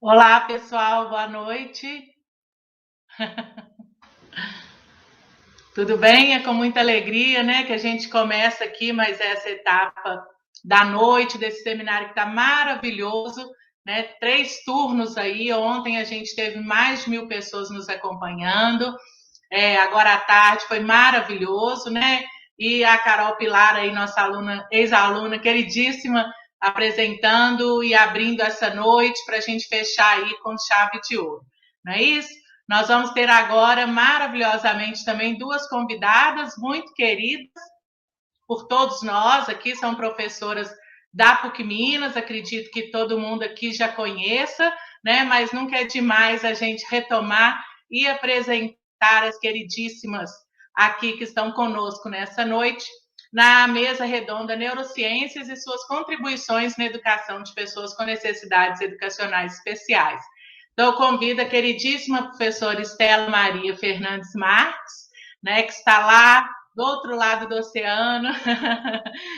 Olá, pessoal, boa noite. Tudo bem? É com muita alegria, né, que a gente começa aqui mais essa etapa da noite desse seminário que está maravilhoso, né? 3 turnos aí. Ontem a gente teve mais de 1.000 pessoas nos acompanhando. Agora à tarde foi maravilhoso, né? E a Carol Pilar aí, nossa aluna, ex-aluna queridíssima, apresentando e abrindo essa noite para a gente fechar aí com chave de ouro. Não é isso? Nós vamos ter agora, maravilhosamente, também 2 convidadas muito queridas por todos nós aqui, são professoras da PUC Minas, acredito que todo mundo aqui já conheça, né? Mas nunca é demais a gente retomar e apresentar as queridíssimas aqui que estão conosco nessa noite, na mesa redonda Neurociências e suas contribuições na educação de pessoas com necessidades educacionais especiais. Então, eu convido a queridíssima professora Estela Maria Fernandes Marques, né, que está lá do outro lado do oceano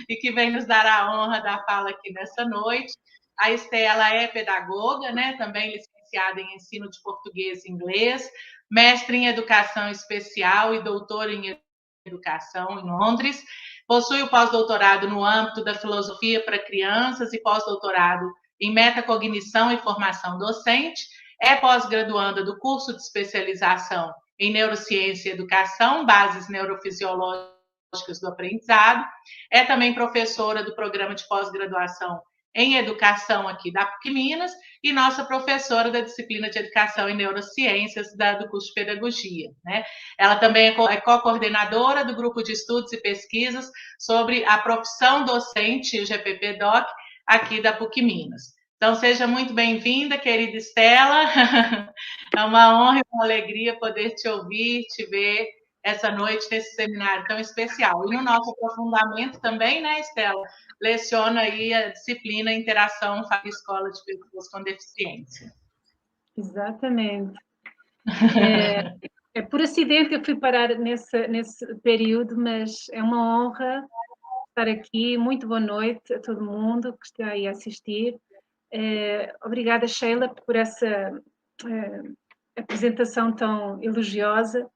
e que vem nos dar a honra da fala aqui nessa noite. A Estela é pedagoga, né, também licenciada em ensino de português e inglês, mestre em educação especial e doutora em educação em Londres. Possui o pós-doutorado no âmbito da filosofia para crianças e pós-doutorado em metacognição e formação docente. É pós-graduanda do curso de especialização em neurociência e educação, bases neurofisiológicas do aprendizado. É também professora do programa de pós-graduação em educação aqui da PUC Minas e nossa professora da disciplina de educação em neurociências do curso de pedagogia, né? Ela também é co-coordenadora do grupo de estudos e pesquisas sobre a profissão docente, o GPP-Doc, aqui da PUC Minas. Então, seja muito bem-vinda, querida Estela. É uma honra e uma alegria poder te ouvir, te ver essa noite nesse seminário tão especial. E no nosso aprofundamento também, né, Estela? Leciona aí a disciplina Interação Escola de Pessoas com Deficiência. Exatamente. Por acidente eu fui parar nesse período, mas é uma honra estar aqui. Muito boa noite a todo mundo que está aí a assistir. Obrigada, Sheila, por essa apresentação tão elogiosa.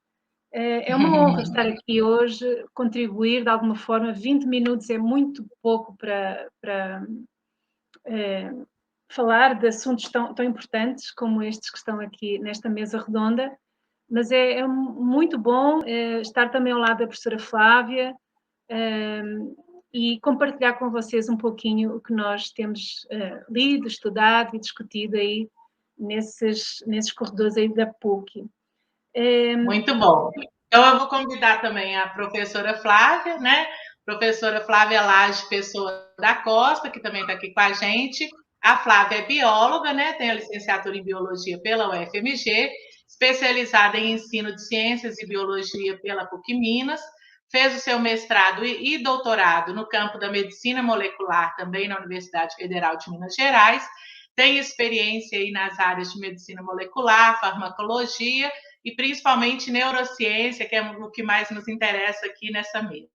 É uma honra estar aqui hoje, contribuir de alguma forma. 20 minutos é muito pouco para falar de assuntos tão importantes como estes que estão aqui nesta mesa redonda, mas é muito bom estar também ao lado da professora Flávia e compartilhar com vocês um pouquinho o que nós temos lido, estudado e discutido aí nesses corredores aí da PUC. Muito bom. Então, eu vou convidar também a professora Flávia, né? Professora Flávia Lage Pessoa da Costa, que também está aqui com a gente. A Flávia é bióloga, né? Tem a licenciatura em biologia pela UFMG, especializada em ensino de ciências e biologia pela PUC Minas. Fez o seu mestrado e doutorado no campo da medicina molecular, também na Universidade Federal de Minas Gerais. Tem experiência aí nas áreas de medicina molecular, farmacologia e principalmente neurociência, que é o que mais nos interessa aqui nessa mesa.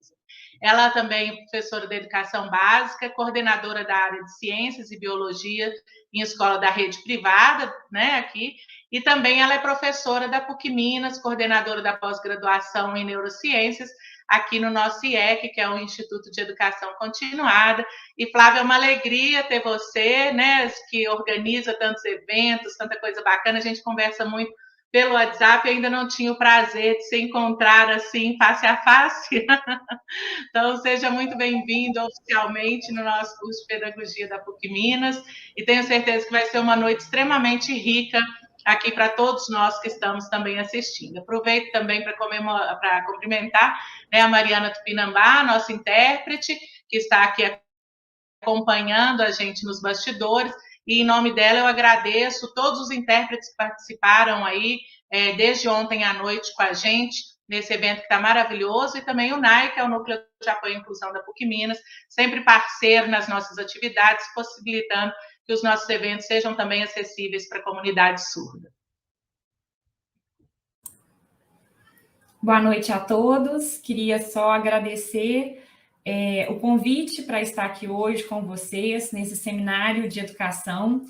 Ela também é professora de educação básica, coordenadora da área de ciências e biologia em escola da rede privada, né, aqui, e também ela é professora da PUC Minas, coordenadora da pós-graduação em neurociências, aqui no nosso IEC, que é o Instituto de Educação Continuada. E, Flávia, é uma alegria ter você, né, que organiza tantos eventos, tanta coisa bacana, a gente conversa muito pelo WhatsApp, ainda não tinha o prazer de se encontrar assim, face a face. Então, seja muito bem-vindo oficialmente no nosso curso de Pedagogia da PUC Minas, e tenho certeza que vai ser uma noite extremamente rica aqui para todos nós que estamos também assistindo. Aproveito também para cumprimentar, né, a Mariana Tupinambá, nossa intérprete, que está aqui acompanhando a gente nos bastidores, e em nome dela eu agradeço todos os intérpretes que participaram aí desde ontem à noite com a gente, nesse evento que está maravilhoso, e também o NAI, que é o Núcleo de Apoio à Inclusão da PUC Minas, sempre parceiro nas nossas atividades, possibilitando que os nossos eventos sejam também acessíveis para a comunidade surda. Boa noite a todos, queria só agradecer o convite para estar aqui hoje com vocês, nesse seminário de educação,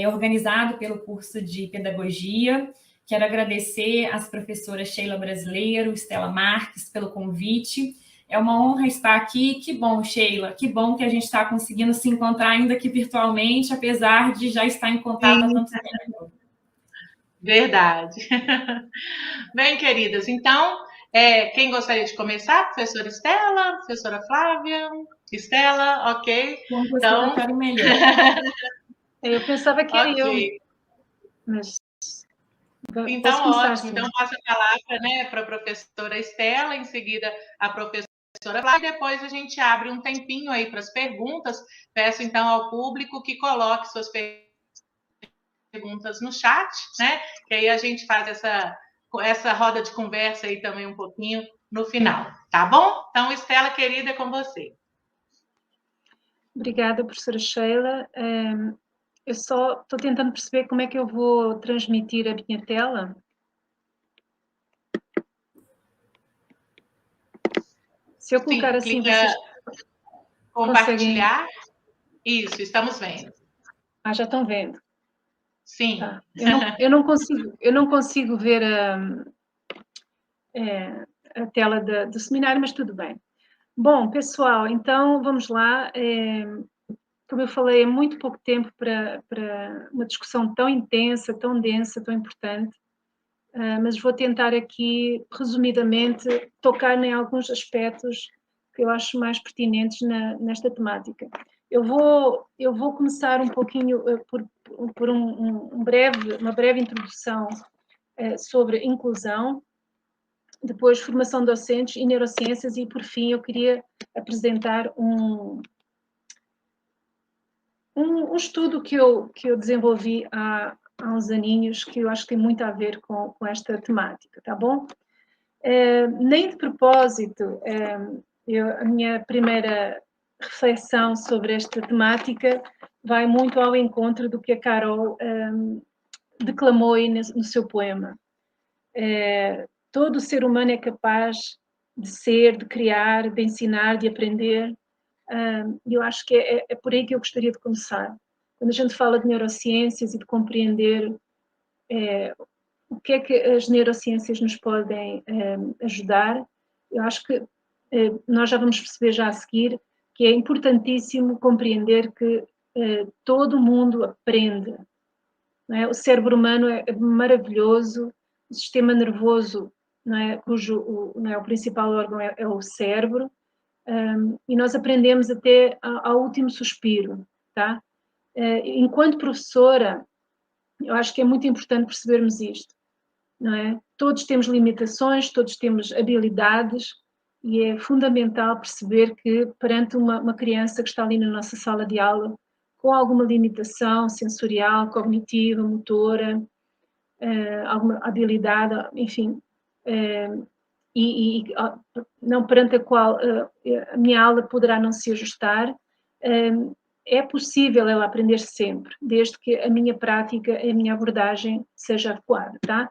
organizado pelo curso de Pedagogia. Quero agradecer às professoras Sheila Brasileiro, Estela Marques, pelo convite. É uma honra estar aqui. Que bom, Sheila, que bom que a gente está conseguindo se encontrar ainda aqui virtualmente, apesar de já estar em contato há tanto tempo. Verdade. Bem, queridas, então, quem gostaria de começar? Professora Estela, professora Flávia? Estela, ok. Como você prefere melhor. Eu pensava que era okay. eu, mas então, ótimo. Assim. Então, passo a palavra, né, para a professora Estela, em seguida a professora Flávia, e depois a gente abre um tempinho aí para as perguntas. Peço, então, ao público que coloque suas perguntas no chat, né, que aí a gente faz essa roda de conversa aí também um pouquinho no final, tá bom? Então, Estela, querida, é com você. Obrigada, professora Sheila. Eu só estou tentando perceber como é que eu vou transmitir a minha tela. Se eu colocar assim, vocês compartilhar. Conseguem... Isso, estamos vendo. Já estão vendo. Sim. Tá. Eu não consigo ver a tela do seminário, mas tudo bem. Bom, pessoal, então vamos lá. Como eu falei, é muito pouco tempo para uma discussão tão intensa, tão densa, tão importante, mas vou tentar aqui, resumidamente, tocar em alguns aspectos que eu acho mais pertinentes nesta temática. Eu vou começar um pouquinho por uma breve introdução sobre inclusão, depois formação de docentes e neurociências, e por fim eu queria apresentar um estudo que eu desenvolvi há uns aninhos, que eu acho que tem muito a ver com esta temática, tá bom? Nem de propósito, a minha primeira reflexão sobre esta temática vai muito ao encontro do que a Carol declamou aí no seu poema. Todo ser humano é capaz de ser, de criar, de ensinar, de aprender. Eu acho que é por aí que eu gostaria de começar. Quando a gente fala de neurociências e de compreender o que é que as neurociências nos podem ajudar, eu acho que nós já vamos perceber já a seguir que é importantíssimo compreender que todo mundo aprende. Não é? O cérebro humano é maravilhoso, o sistema nervoso, não é? Cujo não é? O principal órgão é o cérebro, e nós aprendemos até ao último suspiro, tá? Enquanto professora, eu acho que é muito importante percebermos isto, não é? Todos temos limitações, todos temos habilidades, e é fundamental perceber que perante uma criança que está ali na nossa sala de aula, com alguma limitação sensorial, cognitiva, motora, alguma habilidade, enfim, e não perante a qual a minha aula poderá não se ajustar, é possível ela aprender sempre, desde que a minha prática, a minha abordagem seja adequada, tá?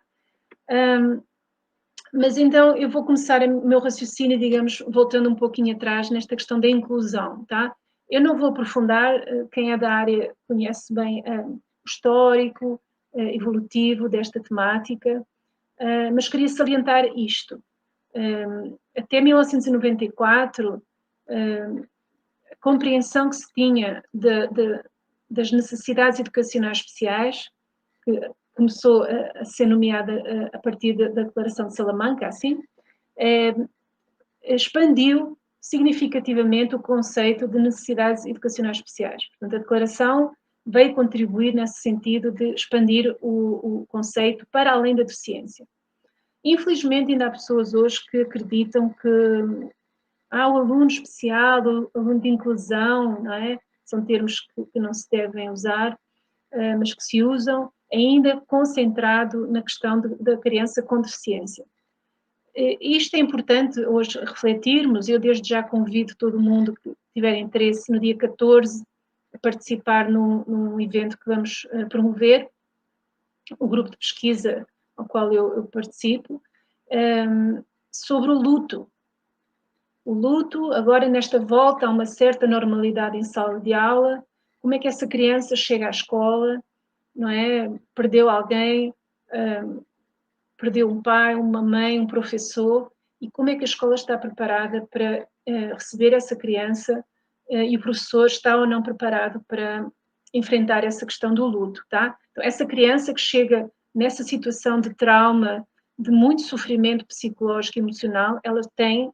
Mas então eu vou começar o meu raciocínio, digamos, voltando um pouquinho atrás nesta questão da inclusão, tá? Eu não vou aprofundar, quem é da área conhece bem o histórico, evolutivo desta temática, mas queria salientar isto. Até 1994, a compreensão que se tinha das necessidades educacionais especiais, que começou a ser nomeada a partir da Declaração de Salamanca, assim, expandiu significativamente o conceito de necessidades educacionais especiais. Portanto, a Declaração veio contribuir nesse sentido de expandir o conceito para além da deficiência. Infelizmente, ainda há pessoas hoje que acreditam que o aluno especial, o aluno de inclusão, não é? São termos que não se devem usar, mas que se usam, ainda concentrado na questão da criança com deficiência. Isto é importante hoje refletirmos. Eu desde já convido todo mundo que tiver interesse no dia 14 a participar num evento que vamos promover, o grupo de pesquisa ao qual eu participo, sobre o luto. o luto, agora nesta volta a uma certa normalidade em sala de aula, como é que essa criança chega à escola, não é? Perdeu alguém, perdeu um pai, uma mãe, um professor, e como é que a escola está preparada para receber essa criança e o professor está ou não preparado para enfrentar essa questão do luto, tá? Então, essa criança que chega nessa situação de trauma, de muito sofrimento psicológico e emocional, ela tem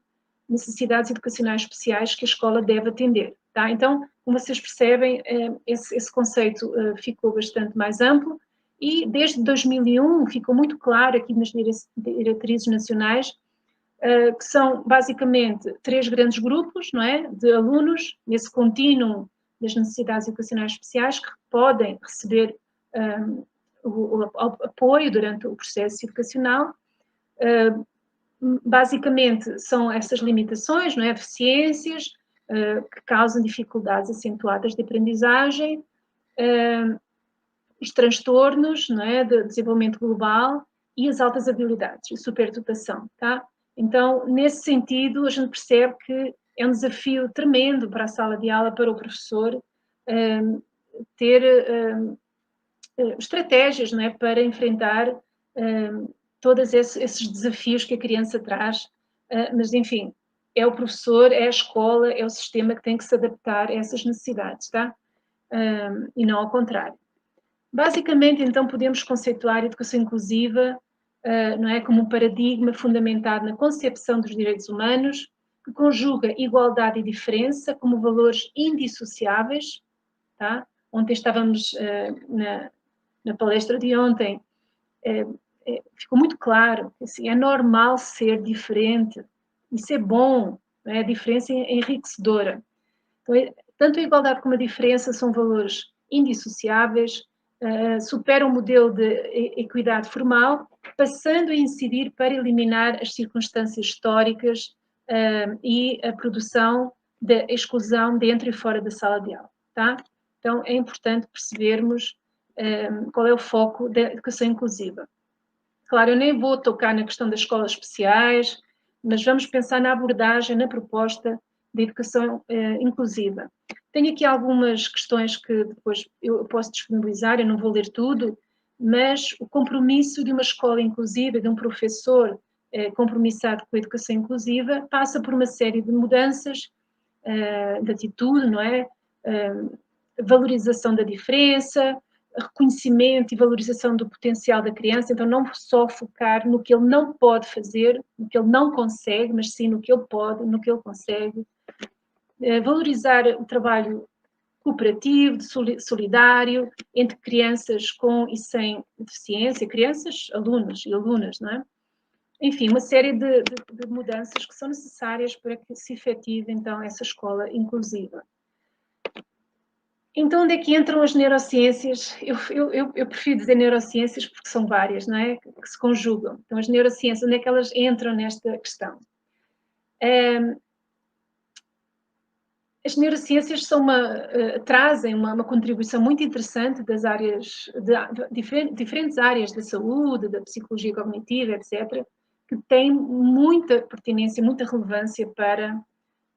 necessidades educacionais especiais que a escola deve atender, tá? Então, como vocês percebem, esse conceito ficou bastante mais amplo e desde 2001 ficou muito claro aqui nas diretrizes nacionais que são basicamente 3 grandes grupos, não é, de alunos nesse contínuo das necessidades educacionais especiais que podem receber o apoio durante o processo educacional. Basicamente são essas limitações, não é, deficiências que causam dificuldades acentuadas de aprendizagem, os transtornos, não é, de desenvolvimento global e as altas habilidades e superdotação, tá? Então, nesse sentido, a gente percebe que é um desafio tremendo para a sala de aula, para o professor, ter estratégias, não é, para enfrentar todos esses desafios que a criança traz, mas, enfim, é o professor, é a escola, é o sistema que tem que se adaptar a essas necessidades, tá? E não ao contrário. Basicamente, então, podemos conceituar a educação inclusiva, não é, como um paradigma fundamentado na concepção dos direitos humanos, que conjuga igualdade e diferença como valores indissociáveis, tá? Ontem estávamos na palestra de ontem, ficou muito claro que assim, é normal ser diferente, isso é bom, não é? A diferença é enriquecedora. Então, tanto a igualdade como a diferença são valores indissociáveis, superam o modelo de equidade formal, passando a incidir para eliminar as circunstâncias históricas e a produção da exclusão dentro e fora da sala de aula, tá? Então, é importante percebermos qual é o foco da educação inclusiva. Claro, eu nem vou tocar na questão das escolas especiais, mas vamos pensar na abordagem, na proposta de educação inclusiva. Tenho aqui algumas questões que depois eu posso disponibilizar, eu não vou ler tudo, mas o compromisso de uma escola inclusiva, de um professor compromissado com a educação inclusiva, passa por uma série de mudanças de atitude, não é? Valorização da diferença, reconhecimento e valorização do potencial da criança, então não só focar no que ele não pode fazer, no que ele não consegue, mas sim no que ele pode, no que ele consegue. Valorizar o trabalho cooperativo, solidário, entre crianças com e sem deficiência, crianças, alunos e alunas, não é? Enfim, uma série de mudanças que são necessárias para que se efetive, então, essa escola inclusiva. Então, onde é que entram as neurociências? Eu prefiro dizer neurociências porque são várias, não é? Que se conjugam. Então, as neurociências, onde é que elas entram nesta questão? As neurociências trazem uma contribuição muito interessante das áreas, diferentes áreas da saúde, da psicologia cognitiva, etc., que têm muita pertinência, muita relevância para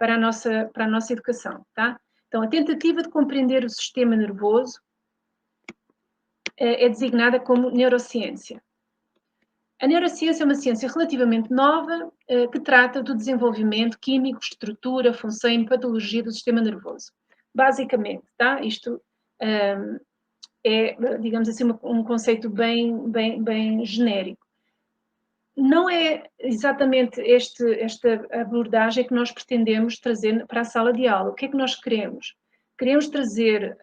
a nossa educação, tá? Então, a tentativa de compreender o sistema nervoso é designada como neurociência. A neurociência é uma ciência relativamente nova que trata do desenvolvimento químico, estrutura, função e patologia do sistema nervoso. Basicamente, tá? Isto é, digamos assim, um conceito bem genérico. Não é exatamente esta abordagem que nós pretendemos trazer para a sala de aula. O que é que nós queremos? Queremos trazer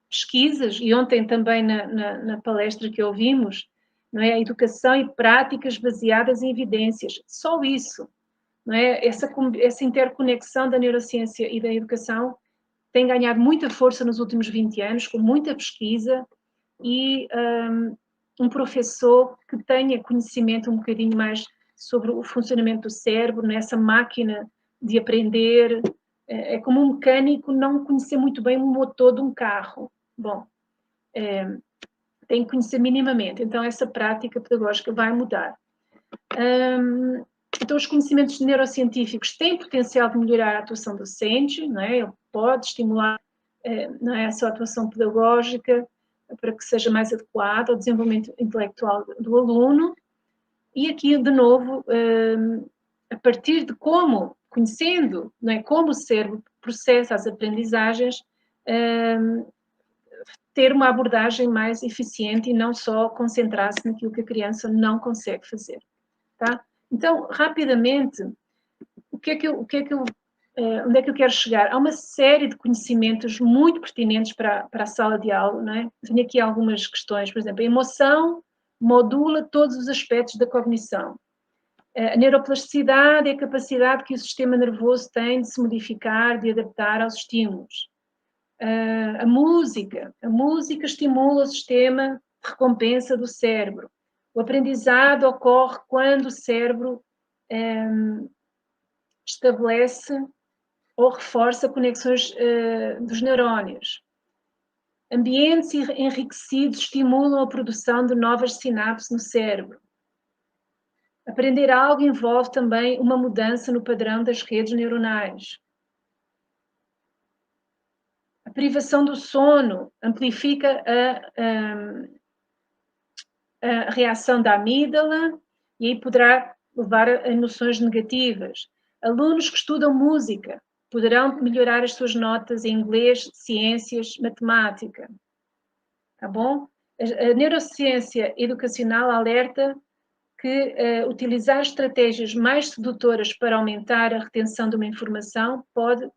pesquisas, e ontem também na palestra que ouvimos, não é? A educação e práticas baseadas em evidências. Só isso. Não é? Essa interconexão da neurociência e da educação tem ganhado muita força nos últimos 20 anos, com muita pesquisa e um professor que tenha conhecimento um bocadinho mais sobre o funcionamento do cérebro, nessa máquina de aprender. É como um mecânico não conhecer muito bem o motor de um carro. Bom, tem que conhecer minimamente. Então, essa prática pedagógica vai mudar. Então, os conhecimentos neurocientíficos têm potencial de melhorar a atuação docente, não é? Ele pode estimular, não é, a sua atuação pedagógica para que seja mais adequada ao desenvolvimento intelectual do aluno. E aqui, de novo, a partir de como, conhecendo, não é, como o cérebro processa as aprendizagens, ter uma abordagem mais eficiente e não só concentrar-se naquilo que a criança não consegue fazer, tá? Então, rapidamente, onde é que eu quero chegar? Há uma série de conhecimentos muito pertinentes para a sala de aula, não é? Tenho aqui algumas questões, por exemplo, a emoção modula todos os aspectos da cognição. A neuroplasticidade é a capacidade que o sistema nervoso tem de se modificar, de adaptar aos estímulos. A música estimula o sistema de recompensa do cérebro. O aprendizado ocorre quando o cérebro estabelece ou reforça conexões dos neurónios. Ambientes enriquecidos estimulam a produção de novas sinapses no cérebro. Aprender algo envolve também uma mudança no padrão das redes neuronais. A privação do sono amplifica a reação da amígdala e aí poderá levar a emoções negativas. Alunos que estudam música poderão melhorar as suas notas em inglês, ciências, matemática. Tá bom? A neurociência educacional alerta que utilizar estratégias mais sedutoras para aumentar a retenção de uma informação pode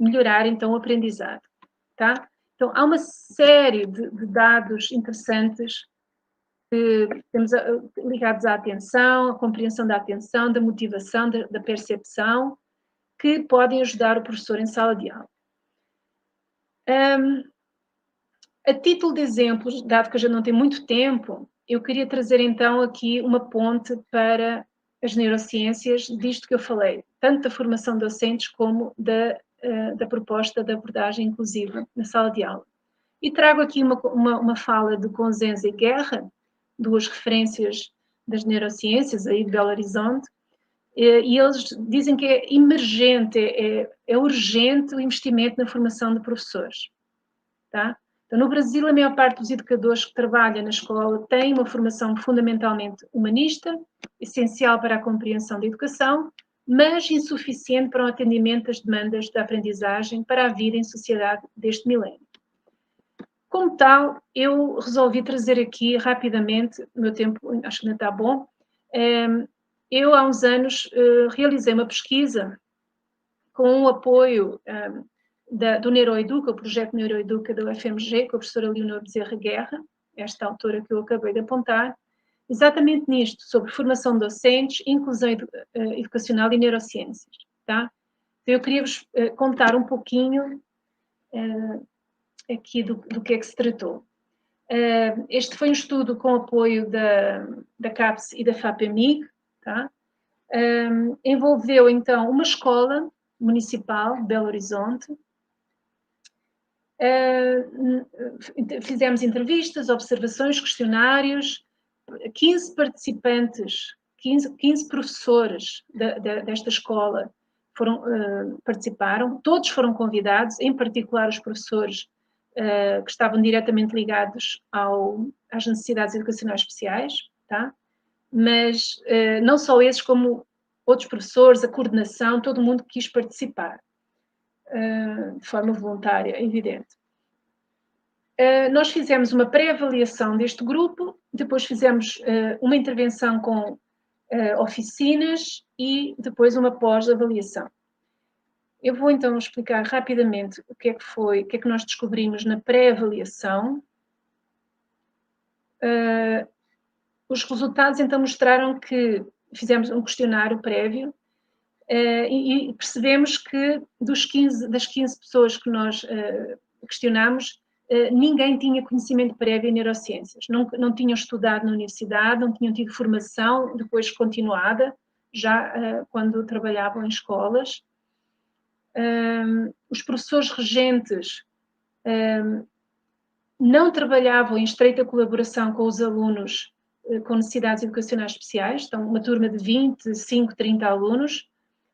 melhorar, então, o aprendizado, tá? Então, há uma série de dados interessantes que temos ligados à atenção, à compreensão da atenção, da motivação, da percepção, que podem ajudar o professor em sala de aula. A título de exemplos, dado que a gente não tem muito tempo, eu queria trazer então aqui uma ponte para as neurociências, disto que eu falei, tanto da formação de docentes como da proposta da abordagem inclusiva na sala de aula. E trago aqui uma fala de Conzenza e Guerra, duas referências das neurociências aí de Belo Horizonte, e eles dizem que é emergente, é urgente o investimento na formação de professores, tá? Então, no Brasil, a maior parte dos educadores que trabalham na escola têm uma formação fundamentalmente humanista, essencial para a compreensão da educação, mas insuficiente para o atendimento das demandas da aprendizagem para a vida em sociedade deste milénio. Como tal, eu resolvi trazer aqui rapidamente, o meu tempo acho que ainda está bom, eu há uns anos realizei uma pesquisa com o apoio do Neuroeduca, o projeto Neuroeduca da UFMG, com a professora Leonor Bezerra Guerra, esta autora que eu acabei de apontar, exatamente nisto, sobre formação de docentes, inclusão educacional e neurociências, tá? Então, eu queria-vos contar um pouquinho aqui do que é que se tratou. Este foi um estudo com apoio da CAPES e da FAPEMIG, tá? Envolveu, então, uma escola municipal de Belo Horizonte. Fizemos entrevistas, observações, questionários, 15 participantes, 15 professores desta escola participaram, todos foram convidados, em particular os professores que estavam diretamente ligados às necessidades educacionais especiais, tá? Mas não só esses, como outros professores, a coordenação, todo mundo quis participar. De forma voluntária, é evidente. Nós fizemos uma pré-avaliação deste grupo, depois fizemos uma intervenção com oficinas e depois uma pós-avaliação. Eu vou então explicar rapidamente o que é que nós descobrimos na pré-avaliação. Os resultados então mostraram que fizemos um questionário prévio e percebemos que das 15 pessoas que nós questionámos, ninguém tinha conhecimento prévio em neurociências, não tinham estudado na universidade, não tinham tido formação depois continuada, já quando trabalhavam em escolas. Os professores regentes não trabalhavam em estreita colaboração com os alunos com necessidades educacionais especiais, então uma turma de 25, 30 alunos,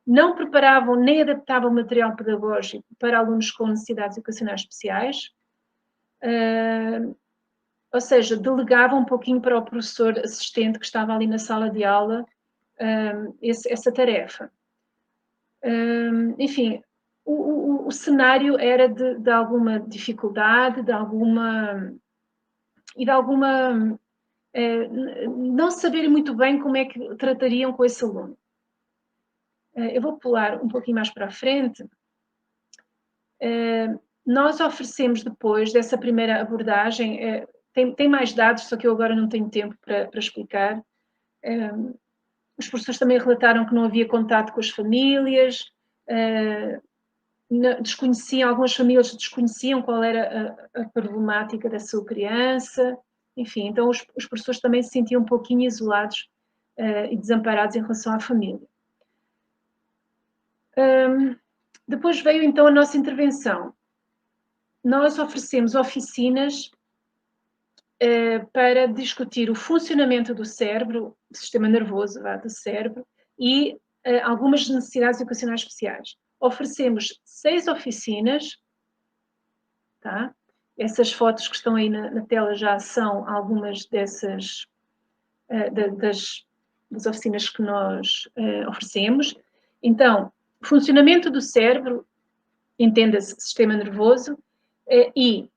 não preparavam nem adaptavam material pedagógico para alunos com necessidades educacionais especiais, ou seja, delegavam um pouquinho para o professor assistente que estava ali na sala de aula essa tarefa. Enfim, o cenário era de alguma dificuldade, de alguma não saberem muito bem como é que tratariam com esse aluno. Eu vou pular um pouquinho mais para a frente. Nós oferecemos depois dessa primeira abordagem, tem mais dados, só que eu agora não tenho tempo para explicar. Os professores também relataram que não havia contato com as famílias, algumas famílias desconheciam qual era a problemática da sua criança, enfim, então os professores também se sentiam um pouquinho isolados e desamparados em relação à família. Depois veio então a nossa intervenção. Nós oferecemos oficinas para discutir o funcionamento do cérebro, do sistema nervoso do cérebro, e algumas necessidades educacionais especiais. Oferecemos 6 oficinas, tá? Essas fotos que estão aí na tela já são algumas dessas, das oficinas que nós oferecemos. Então, funcionamento do cérebro, entenda-se sistema nervoso, e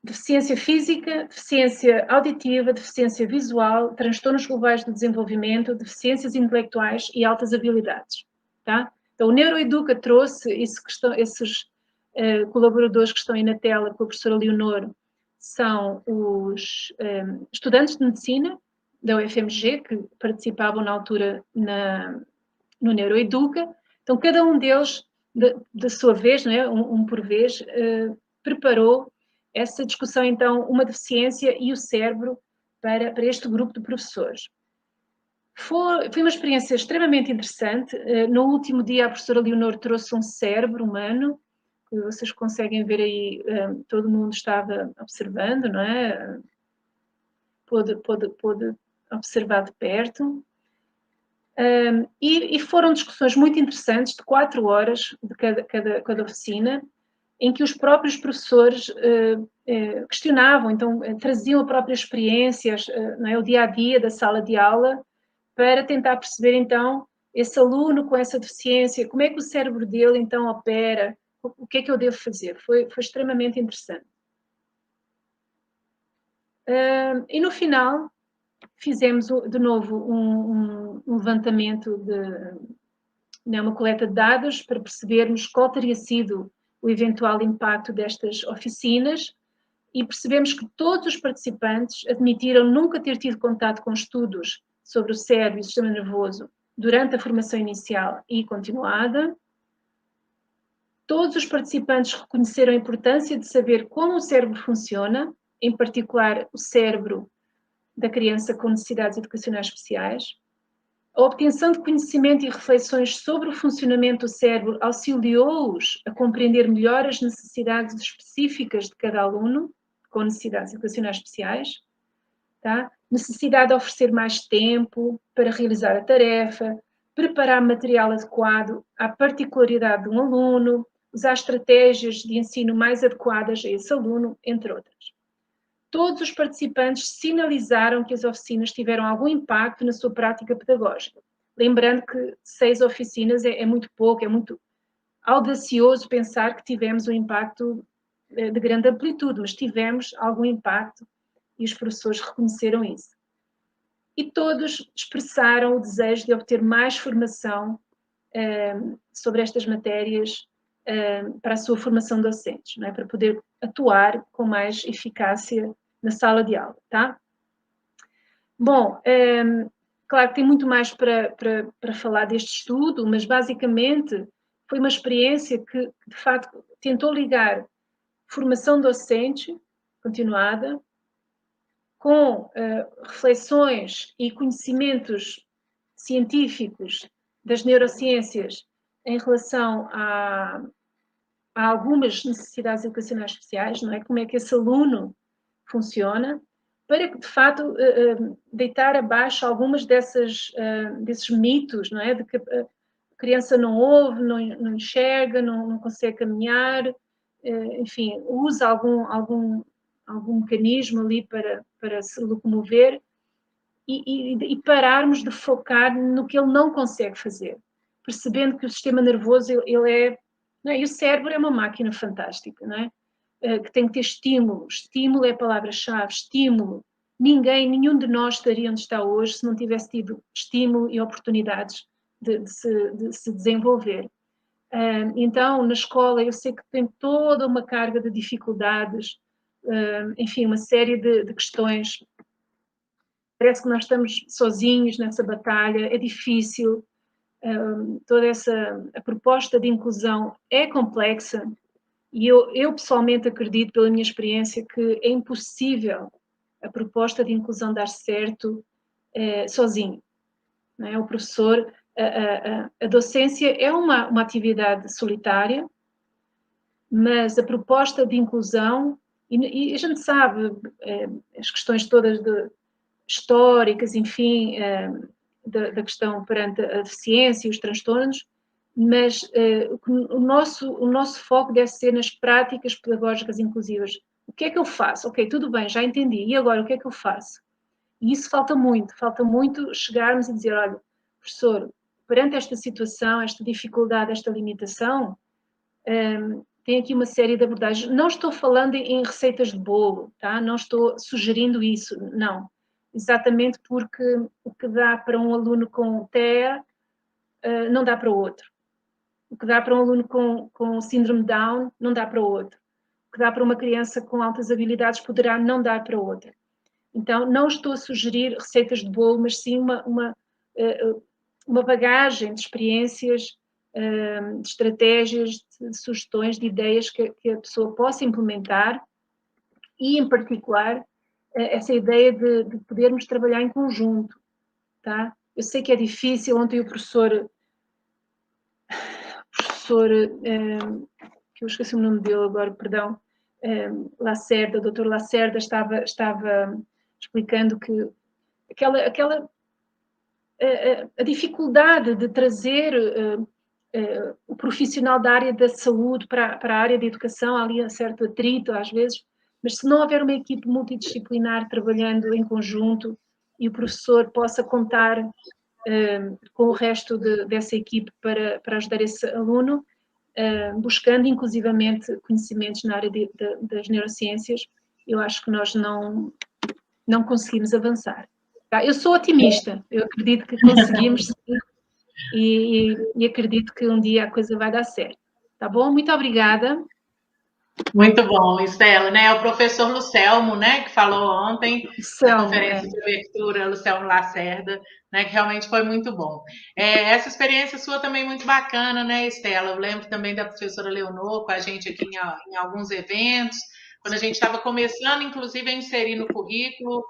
deficiência física, deficiência auditiva, deficiência visual, transtornos globais do desenvolvimento, deficiências intelectuais e altas habilidades. Tá? Então, o Neuroeduca trouxe esses colaboradores que estão aí na tela com a professora Leonor, são os estudantes de medicina da UFMG, que participavam na altura no Neuroeduca. Então, cada um deles, da sua vez, não é? um por vez, preparou essa discussão, então, uma deficiência e o cérebro para este grupo de professores. Foi uma experiência extremamente interessante. No último dia, a professora Leonor trouxe um cérebro humano, que vocês conseguem ver aí, todo mundo estava observando, não é? Pôde observar de perto. E foram discussões muito interessantes, de 4 horas de cada oficina, em que os próprios professores questionavam, então traziam a própria experiência, não é, o dia-a-dia da sala de aula, para tentar perceber, então, esse aluno com essa deficiência, como é que o cérebro dele, então, opera, o que é que eu devo fazer? Foi extremamente interessante. E no final, fizemos de novo um levantamento, uma coleta de dados, para percebermos qual teria sido o eventual impacto destas oficinas, e percebemos que todos os participantes admitiram nunca ter tido contato com estudos sobre o cérebro e o sistema nervoso durante a formação inicial e continuada. Todos os participantes reconheceram a importância de saber como o cérebro funciona, em particular o cérebro da criança com necessidades educacionais especiais. A obtenção de conhecimento e reflexões sobre o funcionamento do cérebro auxiliou-os a compreender melhor as necessidades específicas de cada aluno com necessidades educacionais especiais. Tá? Necessidade de oferecer mais tempo para realizar a tarefa, preparar material adequado à particularidade de um aluno, usar estratégias de ensino mais adequadas a esse aluno, entre outras. Todos os participantes sinalizaram que as oficinas tiveram algum impacto na sua prática pedagógica. Lembrando que 6 oficinas é muito pouco, é muito audacioso pensar que tivemos um impacto de grande amplitude, mas tivemos algum impacto e os professores reconheceram isso. E todos expressaram o desejo de obter mais formação sobre estas matérias para a sua formação docente, não é? Para poder atuar com mais eficácia na sala de aula, tá? Bom, claro que tem muito mais para falar deste estudo, mas basicamente foi uma experiência que, de facto, tentou ligar formação docente continuada com reflexões e conhecimentos científicos das neurociências em relação a algumas necessidades educacionais especiais, não é? Como é que esse aluno funciona, para que, de fato, deitar abaixo algumas desses mitos, não é? De que a criança não ouve, não enxerga, não consegue caminhar, enfim, usa algum mecanismo ali para se locomover, e pararmos de focar no que ele não consegue fazer, percebendo que o sistema nervoso, ele não é? E o cérebro é uma máquina fantástica, não é? Que tem que ter estímulo. Estímulo é a palavra-chave, estímulo. Nenhum de nós estaria onde está hoje se não tivesse tido estímulo e oportunidades de se desenvolver. Então, na escola, eu sei que tem toda uma carga de dificuldades, enfim, uma série de questões. Parece que nós estamos sozinhos nessa batalha, é difícil. Toda a proposta de inclusão é complexa, e eu pessoalmente acredito, pela minha experiência, que é impossível a proposta de inclusão dar certo sozinho. Não é? O professor, a docência é uma atividade solitária, mas a proposta de inclusão, e a gente sabe as questões todas históricas, enfim, da questão perante a deficiência e os transtornos, mas o nosso foco deve ser nas práticas pedagógicas inclusivas. O que é que eu faço? Ok, tudo bem, já entendi. E agora, o que é que eu faço? E isso falta muito chegarmos e dizer, olha, professor, perante esta situação, esta dificuldade, esta limitação, tem aqui uma série de abordagens. Não estou falando em receitas de bolo, tá? Não estou sugerindo isso, não. Exatamente porque o que dá para um aluno com TEA não dá para o outro. O que dá para um aluno com síndrome de Down não dá para o outro. O que dá para uma criança com altas habilidades poderá não dar para outra. Então, não estou a sugerir receitas de bolo, mas sim uma bagagem de experiências, de estratégias, de sugestões, de ideias que a pessoa possa implementar, e, em particular, essa ideia de podermos trabalhar em conjunto, tá? Eu sei que é difícil. Ontem o professor que eu esqueci o nome dele agora, perdão, Lacerda, o doutor Lacerda estava explicando que a dificuldade de trazer o profissional da área da saúde para a área da educação, há ali um certo atrito às vezes, mas se não houver uma equipe multidisciplinar trabalhando em conjunto e o professor possa contar com o resto dessa equipe para ajudar esse aluno, buscando inclusivamente conhecimentos na área das neurociências, eu acho que nós não conseguimos avançar. Tá? Eu sou otimista, eu acredito que conseguimos e acredito que um dia a coisa vai dar certo. Tá bom? Muito obrigada. Muito bom, Estela, né? O professor Lucelmo, né, que falou ontem na conferência de abertura, Lucelmo Lacerda, né, que realmente foi muito bom. Essa experiência sua também é muito bacana, né, Estela? Eu lembro também da professora Leonor com a gente aqui em alguns eventos, quando a gente estava começando, inclusive, a inserir no currículo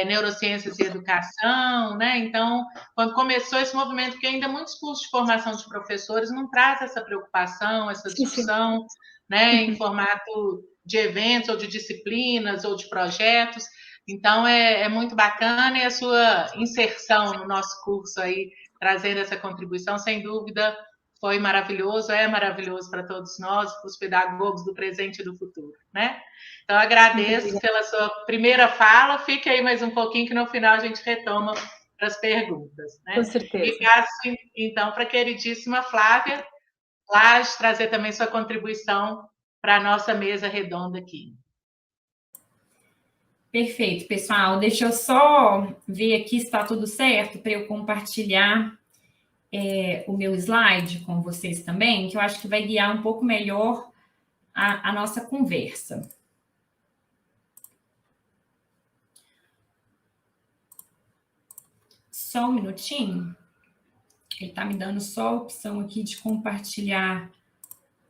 neurociências e educação, né? Então, quando começou esse movimento, que ainda muitos cursos de formação de professores não traz essa preocupação, essa discussão, né, em formato de eventos ou de disciplinas ou de projetos. Então, é muito bacana, e a sua inserção no nosso curso aí, trazendo essa contribuição, sem dúvida, foi maravilhoso, é maravilhoso para todos nós, para os pedagogos do presente e do futuro, né? Então, agradeço pela sua primeira fala, fique aí mais um pouquinho, que no final a gente retoma para as perguntas, né? Com certeza. E passo, então, para a queridíssima Flávia Lage trazer também sua contribuição para a nossa mesa redonda aqui. Perfeito, pessoal. Deixa eu só ver aqui se está tudo certo para eu compartilhar o meu slide com vocês também, que eu acho que vai guiar um pouco melhor a nossa conversa. Só um minutinho. Ele está me dando só a opção aqui de compartilhar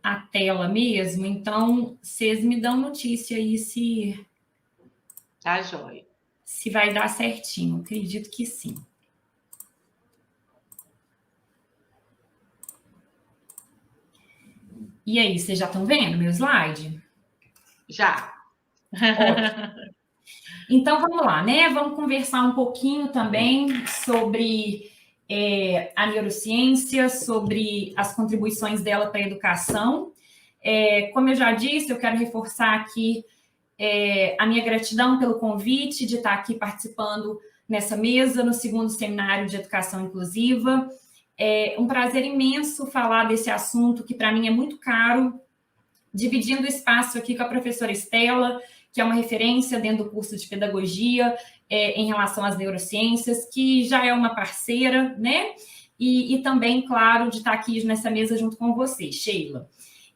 a tela mesmo, então vocês me dão notícia aí se... Tá joia. Se vai dar certinho, acredito que sim. E aí, vocês já estão vendo meu slide? Já. Ótimo. Então, vamos lá, né? Vamos conversar um pouquinho também sobre a neurociência, sobre as contribuições dela para a educação. Como eu já disse, eu quero reforçar aqui a minha gratidão pelo convite de estar aqui participando nessa mesa, no segundo seminário de educação inclusiva. É um prazer imenso falar desse assunto que, para mim, é muito caro, dividindo o espaço aqui com a professora Estela, que é uma referência dentro do curso de pedagogia em relação às neurociências, que já é uma parceira, né? E também, claro, de estar aqui nessa mesa junto com você, Sheila.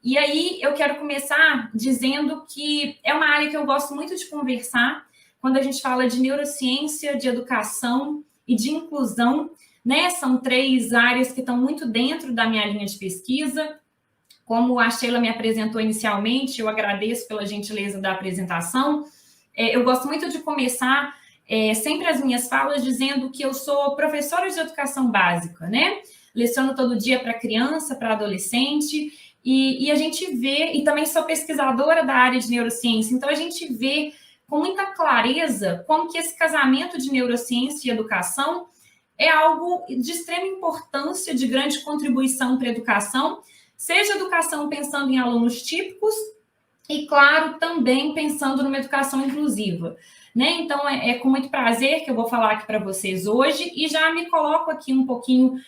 E aí, eu quero começar dizendo que é uma área que eu gosto muito de conversar quando a gente fala de neurociência, de educação e de inclusão, né? São 3 áreas que estão muito dentro da minha linha de pesquisa. Como a Sheila me apresentou inicialmente, eu agradeço pela gentileza da apresentação. Eu gosto muito de começar sempre as minhas falas dizendo que eu sou professora de educação básica, né? Leciono todo dia para criança, para adolescente, e a gente vê, e também sou pesquisadora da área de neurociência, então a gente vê com muita clareza como que esse casamento de neurociência e educação é algo de extrema importância, de grande contribuição para a educação, seja educação pensando em alunos típicos e, claro, também pensando numa educação inclusiva, né? Então, é com muito prazer que eu vou falar aqui para vocês hoje e já me coloco aqui um pouquinho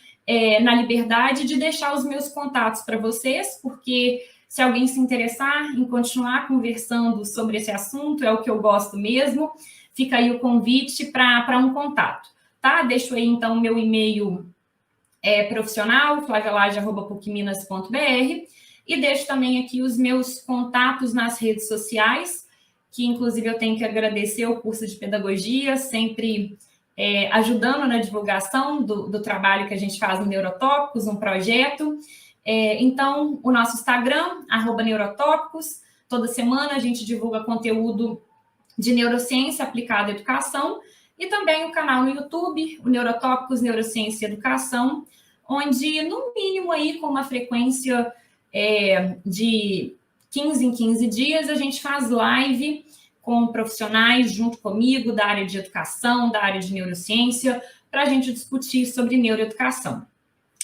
na liberdade de deixar os meus contatos para vocês, porque se alguém se interessar em continuar conversando sobre esse assunto, é o que eu gosto mesmo, fica aí o convite para um contato, tá? Deixo aí, então, o meu e-mail profissional, flavialage@pucminas.br, e deixo também aqui os meus contatos nas redes sociais, que inclusive eu tenho que agradecer o curso de pedagogia, sempre ajudando na divulgação do trabalho que a gente faz no Neurotópicos, um projeto. Então, o nosso Instagram, @neurotópicos, toda semana a gente divulga conteúdo de neurociência aplicada à educação, e também o canal no YouTube, o Neurotópicos, Neurociência e Educação, onde, no mínimo, aí, com uma frequência de 15 em 15 dias, a gente faz live com profissionais junto comigo da área de educação, da área de neurociência, para a gente discutir sobre neuroeducação.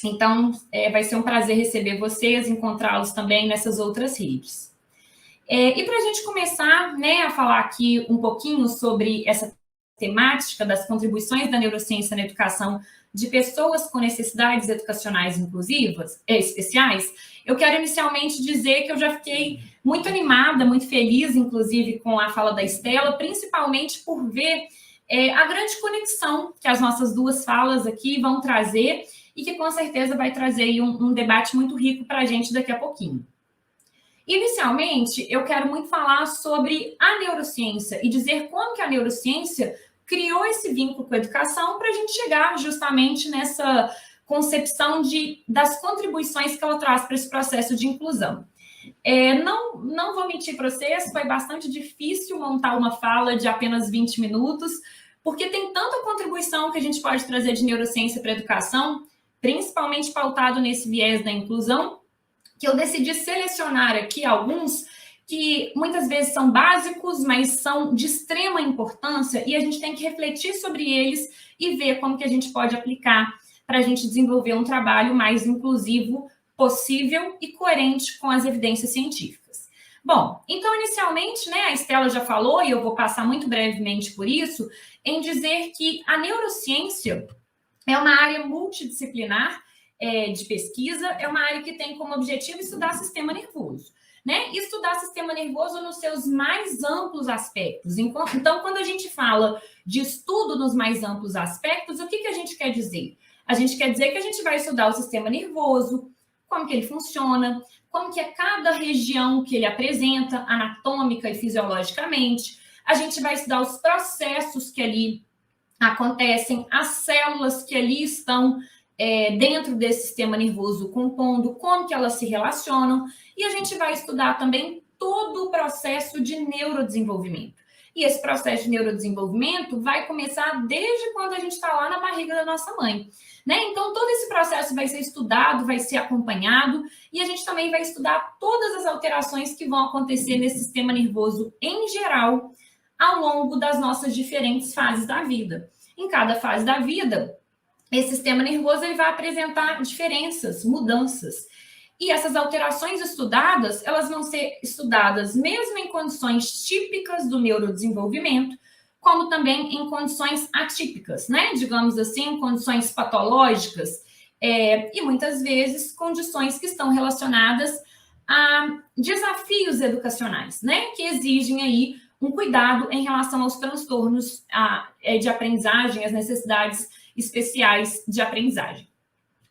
Então, vai ser um prazer receber vocês, encontrá-los também nessas outras redes. E para a gente começar, né, a falar aqui um pouquinho sobre essa temática das contribuições da neurociência na educação de pessoas com necessidades educacionais inclusivas, especiais, eu quero inicialmente dizer que eu já fiquei muito animada, muito feliz, inclusive, com a fala da Estela, principalmente por ver a grande conexão que as nossas 2 falas aqui vão trazer e que, com certeza, vai trazer aí um debate muito rico para a gente daqui a pouquinho. Inicialmente, eu quero muito falar sobre a neurociência e dizer como que a neurociência criou esse vínculo com a educação para a gente chegar justamente nessa concepção das contribuições que ela traz para esse processo de inclusão. Não vou mentir para vocês, foi bastante difícil montar uma fala de apenas 20 minutos, porque tem tanta contribuição que a gente pode trazer de neurociência para a educação, principalmente pautado nesse viés da inclusão, que eu decidi selecionar aqui alguns que muitas vezes são básicos, mas são de extrema importância e a gente tem que refletir sobre eles e ver como que a gente pode aplicar para a gente desenvolver um trabalho mais inclusivo possível e coerente com as evidências científicas. Bom, então, inicialmente, né, a Estela já falou, e eu vou passar muito brevemente por isso, em dizer que a neurociência é uma área multidisciplinar de pesquisa, é uma área que tem como objetivo estudar sistema nervoso, né? Estudar sistema nervoso nos seus mais amplos aspectos. Então, quando a gente fala de estudo nos mais amplos aspectos, o que a gente quer dizer? A gente quer dizer que a gente vai estudar o sistema nervoso, como que ele funciona, como que é cada região que ele apresenta, anatômica e fisiologicamente. A gente vai estudar os processos que ali acontecem, as células que ali estão dentro desse sistema nervoso compondo, como que elas se relacionam, e a gente vai estudar também todo o processo de neurodesenvolvimento. E esse processo de neurodesenvolvimento vai começar desde quando a gente está lá na barriga da nossa mãe, né? Então, todo esse processo vai ser estudado, vai ser acompanhado, e a gente também vai estudar todas as alterações que vão acontecer nesse sistema nervoso em geral, ao longo das nossas diferentes fases da vida. Em cada fase da vida, esse sistema nervoso ele vai apresentar diferenças, mudanças. E essas alterações estudadas, elas vão ser estudadas mesmo em condições típicas do neurodesenvolvimento, como também em condições atípicas, né? Digamos assim, condições patológicas, e muitas vezes condições que estão relacionadas a desafios educacionais, né? Que exigem aí um cuidado em relação aos transtornos de aprendizagem, as necessidades especiais de aprendizagem.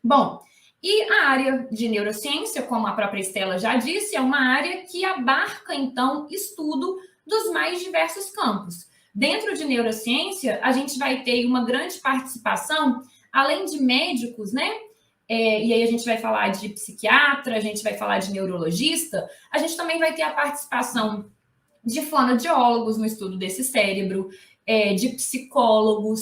Bom, e a área de neurociência, como a própria Estela já disse, é uma área que abarca, então, estudo dos mais diversos campos. Dentro de neurociência, a gente vai ter uma grande participação, além de médicos, né? E aí a gente vai falar de psiquiatra, a gente vai falar de neurologista, a gente também vai ter a participação de fonoaudiólogos no estudo desse cérebro, de psicólogos,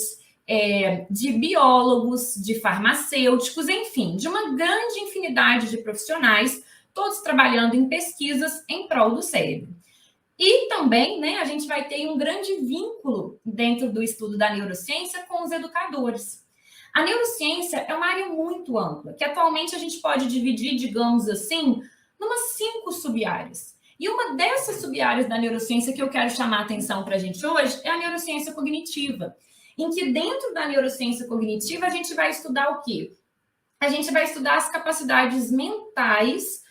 de biólogos, de farmacêuticos, enfim, de uma grande infinidade de profissionais, todos trabalhando em pesquisas em prol do cérebro. E também, né, a gente vai ter um grande vínculo dentro do estudo da neurociência com os educadores. A neurociência é uma área muito ampla, que atualmente a gente pode dividir, digamos assim, numas 5 sub-áreas. E uma dessas sub-áreas da neurociência que eu quero chamar a atenção para a gente hoje é a neurociência cognitiva, em que dentro da neurociência cognitiva a gente vai estudar o quê? A gente vai estudar as capacidades mentais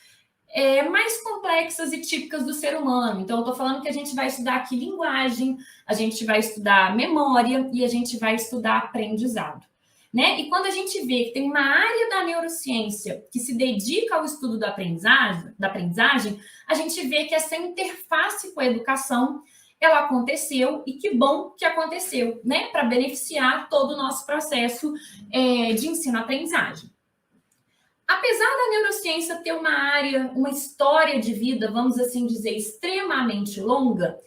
mais complexas e típicas do ser humano. Então, eu estou falando que a gente vai estudar aqui linguagem, a gente vai estudar memória e a gente vai estudar aprendizado. Né? E quando a gente vê que tem uma área da neurociência que se dedica ao estudo da aprendizagem, a gente vê que essa interface com a educação, ela aconteceu e que bom que aconteceu, né? Para beneficiar todo o nosso processo de ensino-aprendizagem. Apesar da neurociência ter uma área, uma história de vida, vamos assim dizer, extremamente longa,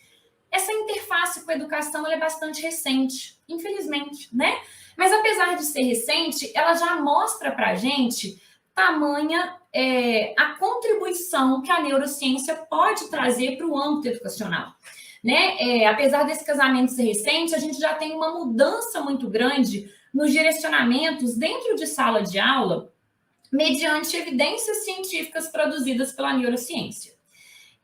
essa interface com a educação ela é bastante recente, infelizmente, né? Mas apesar de ser recente, ela já mostra para a gente tamanha a contribuição que a neurociência pode trazer para o âmbito educacional. Né? Apesar desse casamento ser recente, a gente já tem uma mudança muito grande nos direcionamentos dentro de sala de aula, mediante evidências científicas produzidas pela neurociência.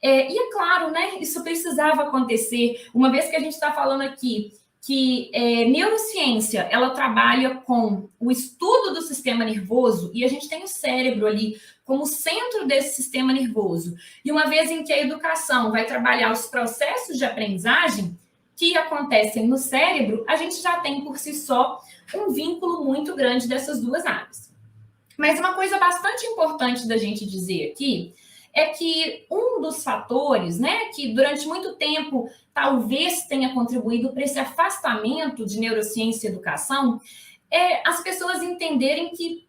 E é claro, né, isso precisava acontecer, uma vez que a gente está falando aqui que neurociência, ela trabalha com o estudo do sistema nervoso e a gente tem o cérebro ali como centro desse sistema nervoso. E uma vez em que a educação vai trabalhar os processos de aprendizagem que acontecem no cérebro, a gente já tem por si só um vínculo muito grande dessas duas áreas. Mas uma coisa bastante importante da gente dizer aqui é que um dos fatores, né, que durante muito tempo talvez tenha contribuído para esse afastamento de neurociência e educação é as pessoas entenderem que,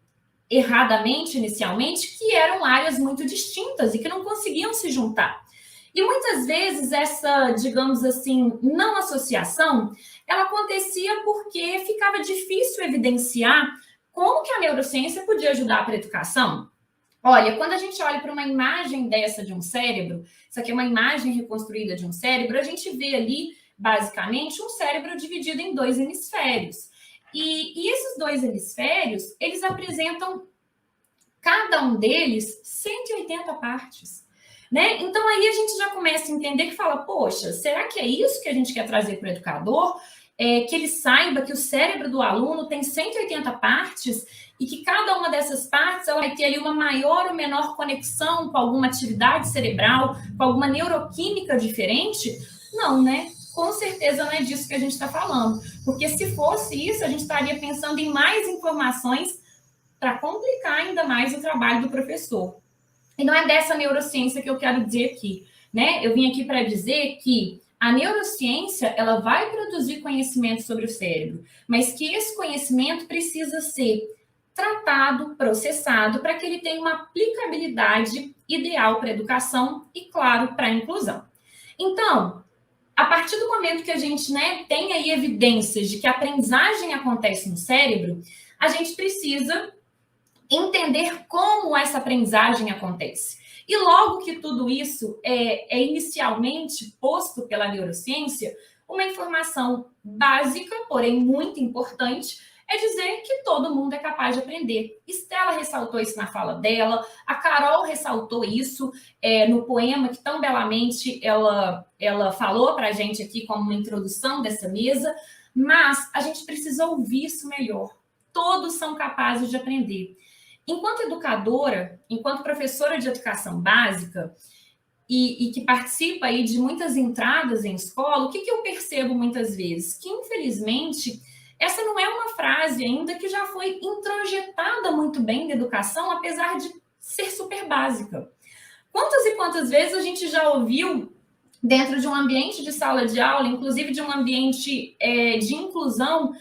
erradamente, inicialmente, que eram áreas muito distintas e que não conseguiam se juntar. E muitas vezes essa, digamos assim, não associação, ela acontecia porque ficava difícil evidenciar como que a neurociência podia ajudar para a educação. Olha, quando a gente olha para uma imagem dessa de um cérebro, isso aqui é uma imagem reconstruída de um cérebro, a gente vê ali, basicamente, um cérebro dividido em 2 hemisférios. E esses 2 hemisférios, eles apresentam, cada um deles, 180 partes. Né? Então, aí a gente já começa a entender que fala, poxa, será que é isso que a gente quer trazer para o educador? Que ele saiba que o cérebro do aluno tem 180 partes e que cada uma dessas partes ela vai ter ali uma maior ou menor conexão com alguma atividade cerebral, com alguma neuroquímica diferente? Não, né? Com certeza não é disso que a gente está falando. Porque se fosse isso, a gente estaria pensando em mais informações para complicar ainda mais o trabalho do professor. E não é dessa neurociência que eu quero dizer aqui, né? Eu vim aqui para dizer que a neurociência, ela vai produzir conhecimento sobre o cérebro, mas que esse conhecimento precisa ser tratado, processado, para que ele tenha uma aplicabilidade ideal para a educação e, claro, para a inclusão. Então, a partir do momento que a gente, né, tem aí evidências de que a aprendizagem acontece no cérebro, a gente precisa entender como essa aprendizagem acontece. E logo que tudo isso é inicialmente posto pela neurociência, Uma informação básica, porém muito importante, é dizer que todo mundo é capaz de aprender. Estela ressaltou isso na fala dela, a Carol ressaltou isso no poema que tão belamente ela falou para a gente aqui como uma introdução dessa mesa, mas a gente precisa ouvir isso melhor. Todos são capazes de aprender. Enquanto educadora, enquanto professora de educação básica, e que participa aí de muitas entradas em escola, o que eu percebo muitas vezes? Que, infelizmente, essa não é uma frase ainda que já foi introjetada muito bem na educação, apesar de ser super básica. Quantas e quantas vezes a gente já ouviu dentro de um ambiente de sala de aula, inclusive de um ambiente de inclusão,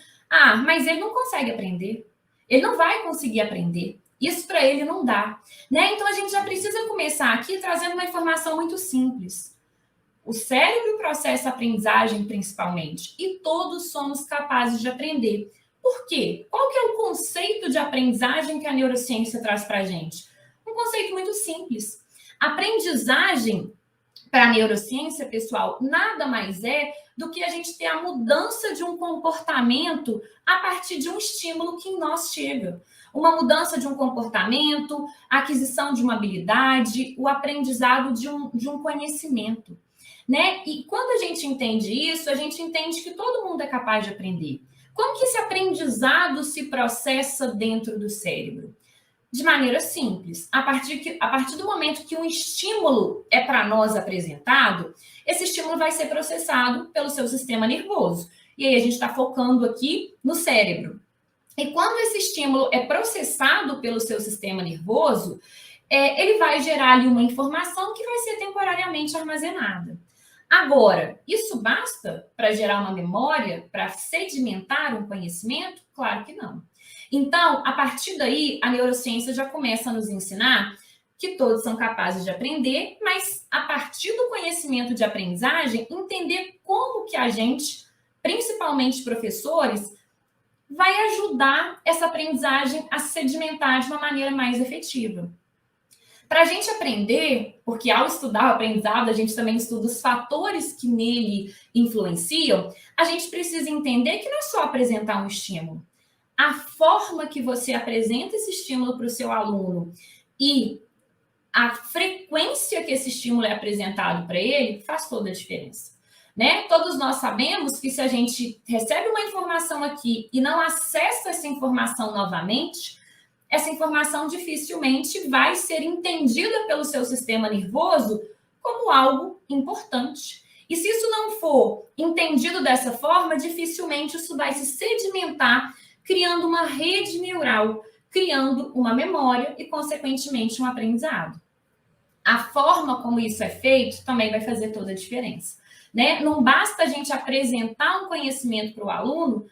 mas ele não consegue aprender, ele não vai conseguir aprender. Isso para ele não dá, né? Então a gente já precisa começar aqui trazendo uma informação muito simples. O cérebro processa a aprendizagem principalmente e todos somos capazes de aprender. Por quê? Qual que é o conceito de aprendizagem que a neurociência traz para a gente? Um conceito muito simples. Aprendizagem para a neurociência, pessoal, nada mais é do que a gente ter a mudança de um comportamento a partir de um estímulo que em nós chega. Uma mudança de um comportamento, a aquisição de uma habilidade, o aprendizado de um conhecimento, né? E quando a gente entende isso, a gente entende que todo mundo é capaz de aprender. Como que esse aprendizado se processa dentro do cérebro? De maneira simples. A partir do momento que um estímulo é para nós apresentado, esse estímulo vai ser processado pelo seu sistema nervoso. E aí a gente está focando aqui no cérebro. E quando esse estímulo é processado pelo seu sistema nervoso, ele vai gerar ali uma informação que vai ser temporariamente armazenada. Agora, isso basta para gerar uma memória, para sedimentar um conhecimento? Claro que não. Então, a partir daí, a neurociência já começa a nos ensinar que todos são capazes de aprender, mas a partir do conhecimento de aprendizagem, entender como que a gente, principalmente professores, vai ajudar essa aprendizagem a se sedimentar de uma maneira mais efetiva. Para a gente aprender, porque ao estudar o aprendizado, a gente também estuda os fatores que nele influenciam, a gente precisa entender que não é só apresentar um estímulo. A forma que você apresenta esse estímulo para o seu aluno e a frequência que esse estímulo é apresentado para ele faz toda a diferença, né? Todos nós sabemos que se a gente recebe uma informação aqui e não acessa essa informação novamente, essa informação dificilmente vai ser entendida pelo seu sistema nervoso como algo importante. E se isso não for entendido dessa forma, dificilmente isso vai se sedimentar, criando uma rede neural, criando uma memória e, consequentemente, um aprendizado. A forma como isso é feito também vai fazer toda a diferença, né? Não basta a gente apresentar um conhecimento para o aluno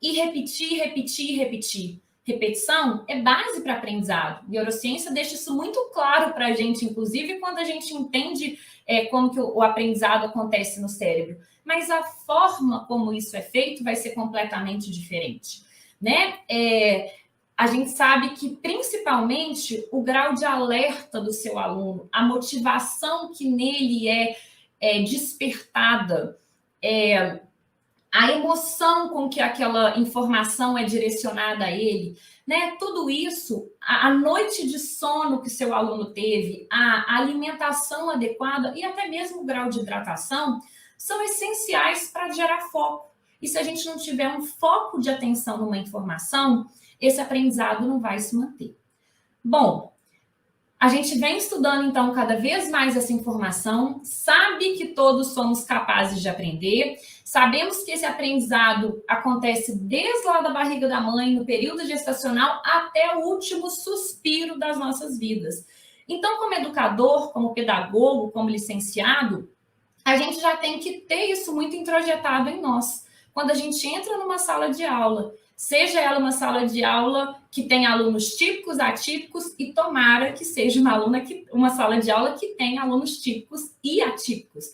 e repetir, repetir, repetir. Repetição é base para aprendizado. A neurociência deixa isso muito claro para a gente, inclusive quando a gente entende como que o aprendizado acontece no cérebro. Mas a forma como isso é feito vai ser completamente diferente, né? A gente sabe que, principalmente, o grau de alerta do seu aluno, a motivação que nele é despertada, a emoção com que aquela informação é direcionada a ele, né? Tudo isso, a noite de sono que seu aluno teve, a alimentação adequada e até mesmo o grau de hidratação são essenciais para gerar foco. E se a gente não tiver um foco de atenção numa informação, esse aprendizado não vai se manter. Bom, a gente vem estudando, então, cada vez mais essa informação, sabe que todos somos capazes de aprender, sabemos que esse aprendizado acontece desde lá da barriga da mãe, no período gestacional, até o último suspiro das nossas vidas. Então, como educador, como pedagogo, como licenciado, a gente já tem que ter isso muito introjetado em nós. Quando a gente entra numa sala de aula, seja ela uma sala de aula que tem alunos típicos, atípicos, e tomara que seja uma sala de aula que tem alunos típicos e atípicos,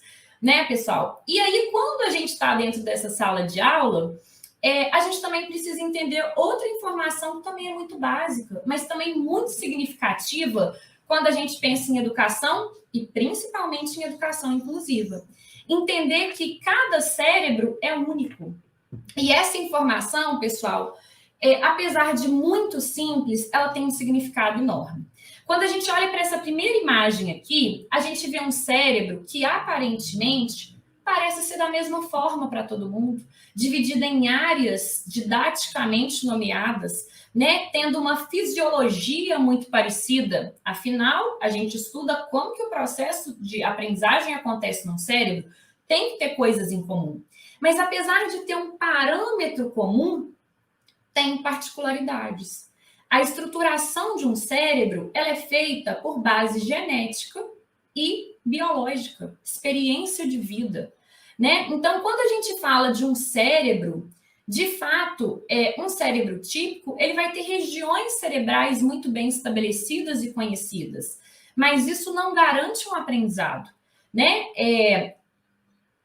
né, pessoal? E aí, quando a gente está dentro dessa sala de aula, a gente também precisa entender outra informação que também é muito básica, mas também muito significativa quando a gente pensa em educação e principalmente em educação inclusiva. Entender que cada cérebro é único. E essa informação, pessoal, apesar de muito simples, ela tem um significado enorme. Quando a gente olha para essa primeira imagem aqui, a gente vê um cérebro que aparentemente parece ser da mesma forma para todo mundo, dividida em áreas didaticamente nomeadas, né, tendo uma fisiologia muito parecida. Afinal, a gente estuda como que o processo de aprendizagem acontece no cérebro, tem que ter coisas em comum. Mas apesar de ter um parâmetro comum, tem particularidades. A estruturação de um cérebro, ela é feita por base genética e biológica, experiência de vida, né? Então, quando a gente fala de um cérebro, de fato, um cérebro típico, ele vai ter regiões cerebrais muito bem estabelecidas e conhecidas, mas isso não garante um aprendizado, né?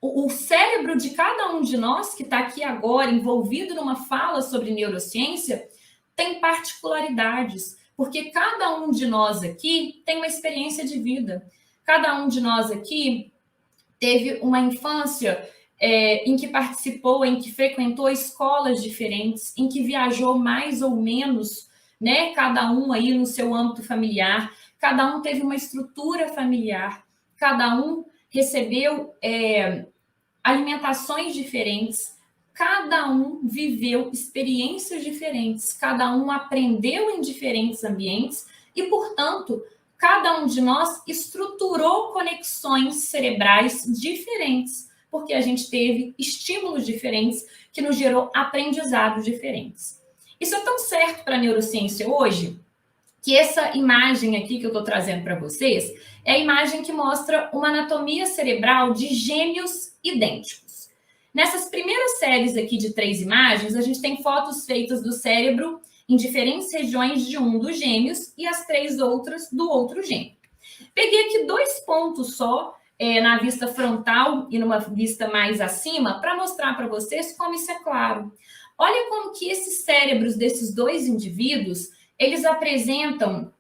O cérebro de cada um de nós que está aqui agora envolvido numa fala sobre neurociência tem particularidades, porque cada um de nós aqui tem uma experiência de vida. Cada um de nós aqui teve uma infância em que participou, em que frequentou escolas diferentes, em que viajou mais ou menos, né? Cada um aí no seu âmbito familiar, cada um teve uma estrutura familiar, cada um recebeu alimentações diferentes, cada um viveu experiências diferentes, cada um aprendeu em diferentes ambientes e, portanto, cada um de nós estruturou conexões cerebrais diferentes, porque a gente teve estímulos diferentes que nos gerou aprendizados diferentes. Isso é tão certo para a neurociência hoje, que essa imagem aqui que eu estou trazendo para vocês é a imagem que mostra uma anatomia cerebral de gêmeos idênticos. Nessas primeiras séries aqui de 3 imagens, a gente tem fotos feitas do cérebro em diferentes regiões de um dos gêmeos e as 3 outras do outro gêmeo. Peguei aqui 2 pontos só, na vista frontal e numa vista mais acima, para mostrar para vocês como isso é claro. Olha como que esses cérebros desses 2 indivíduos, eles apresentam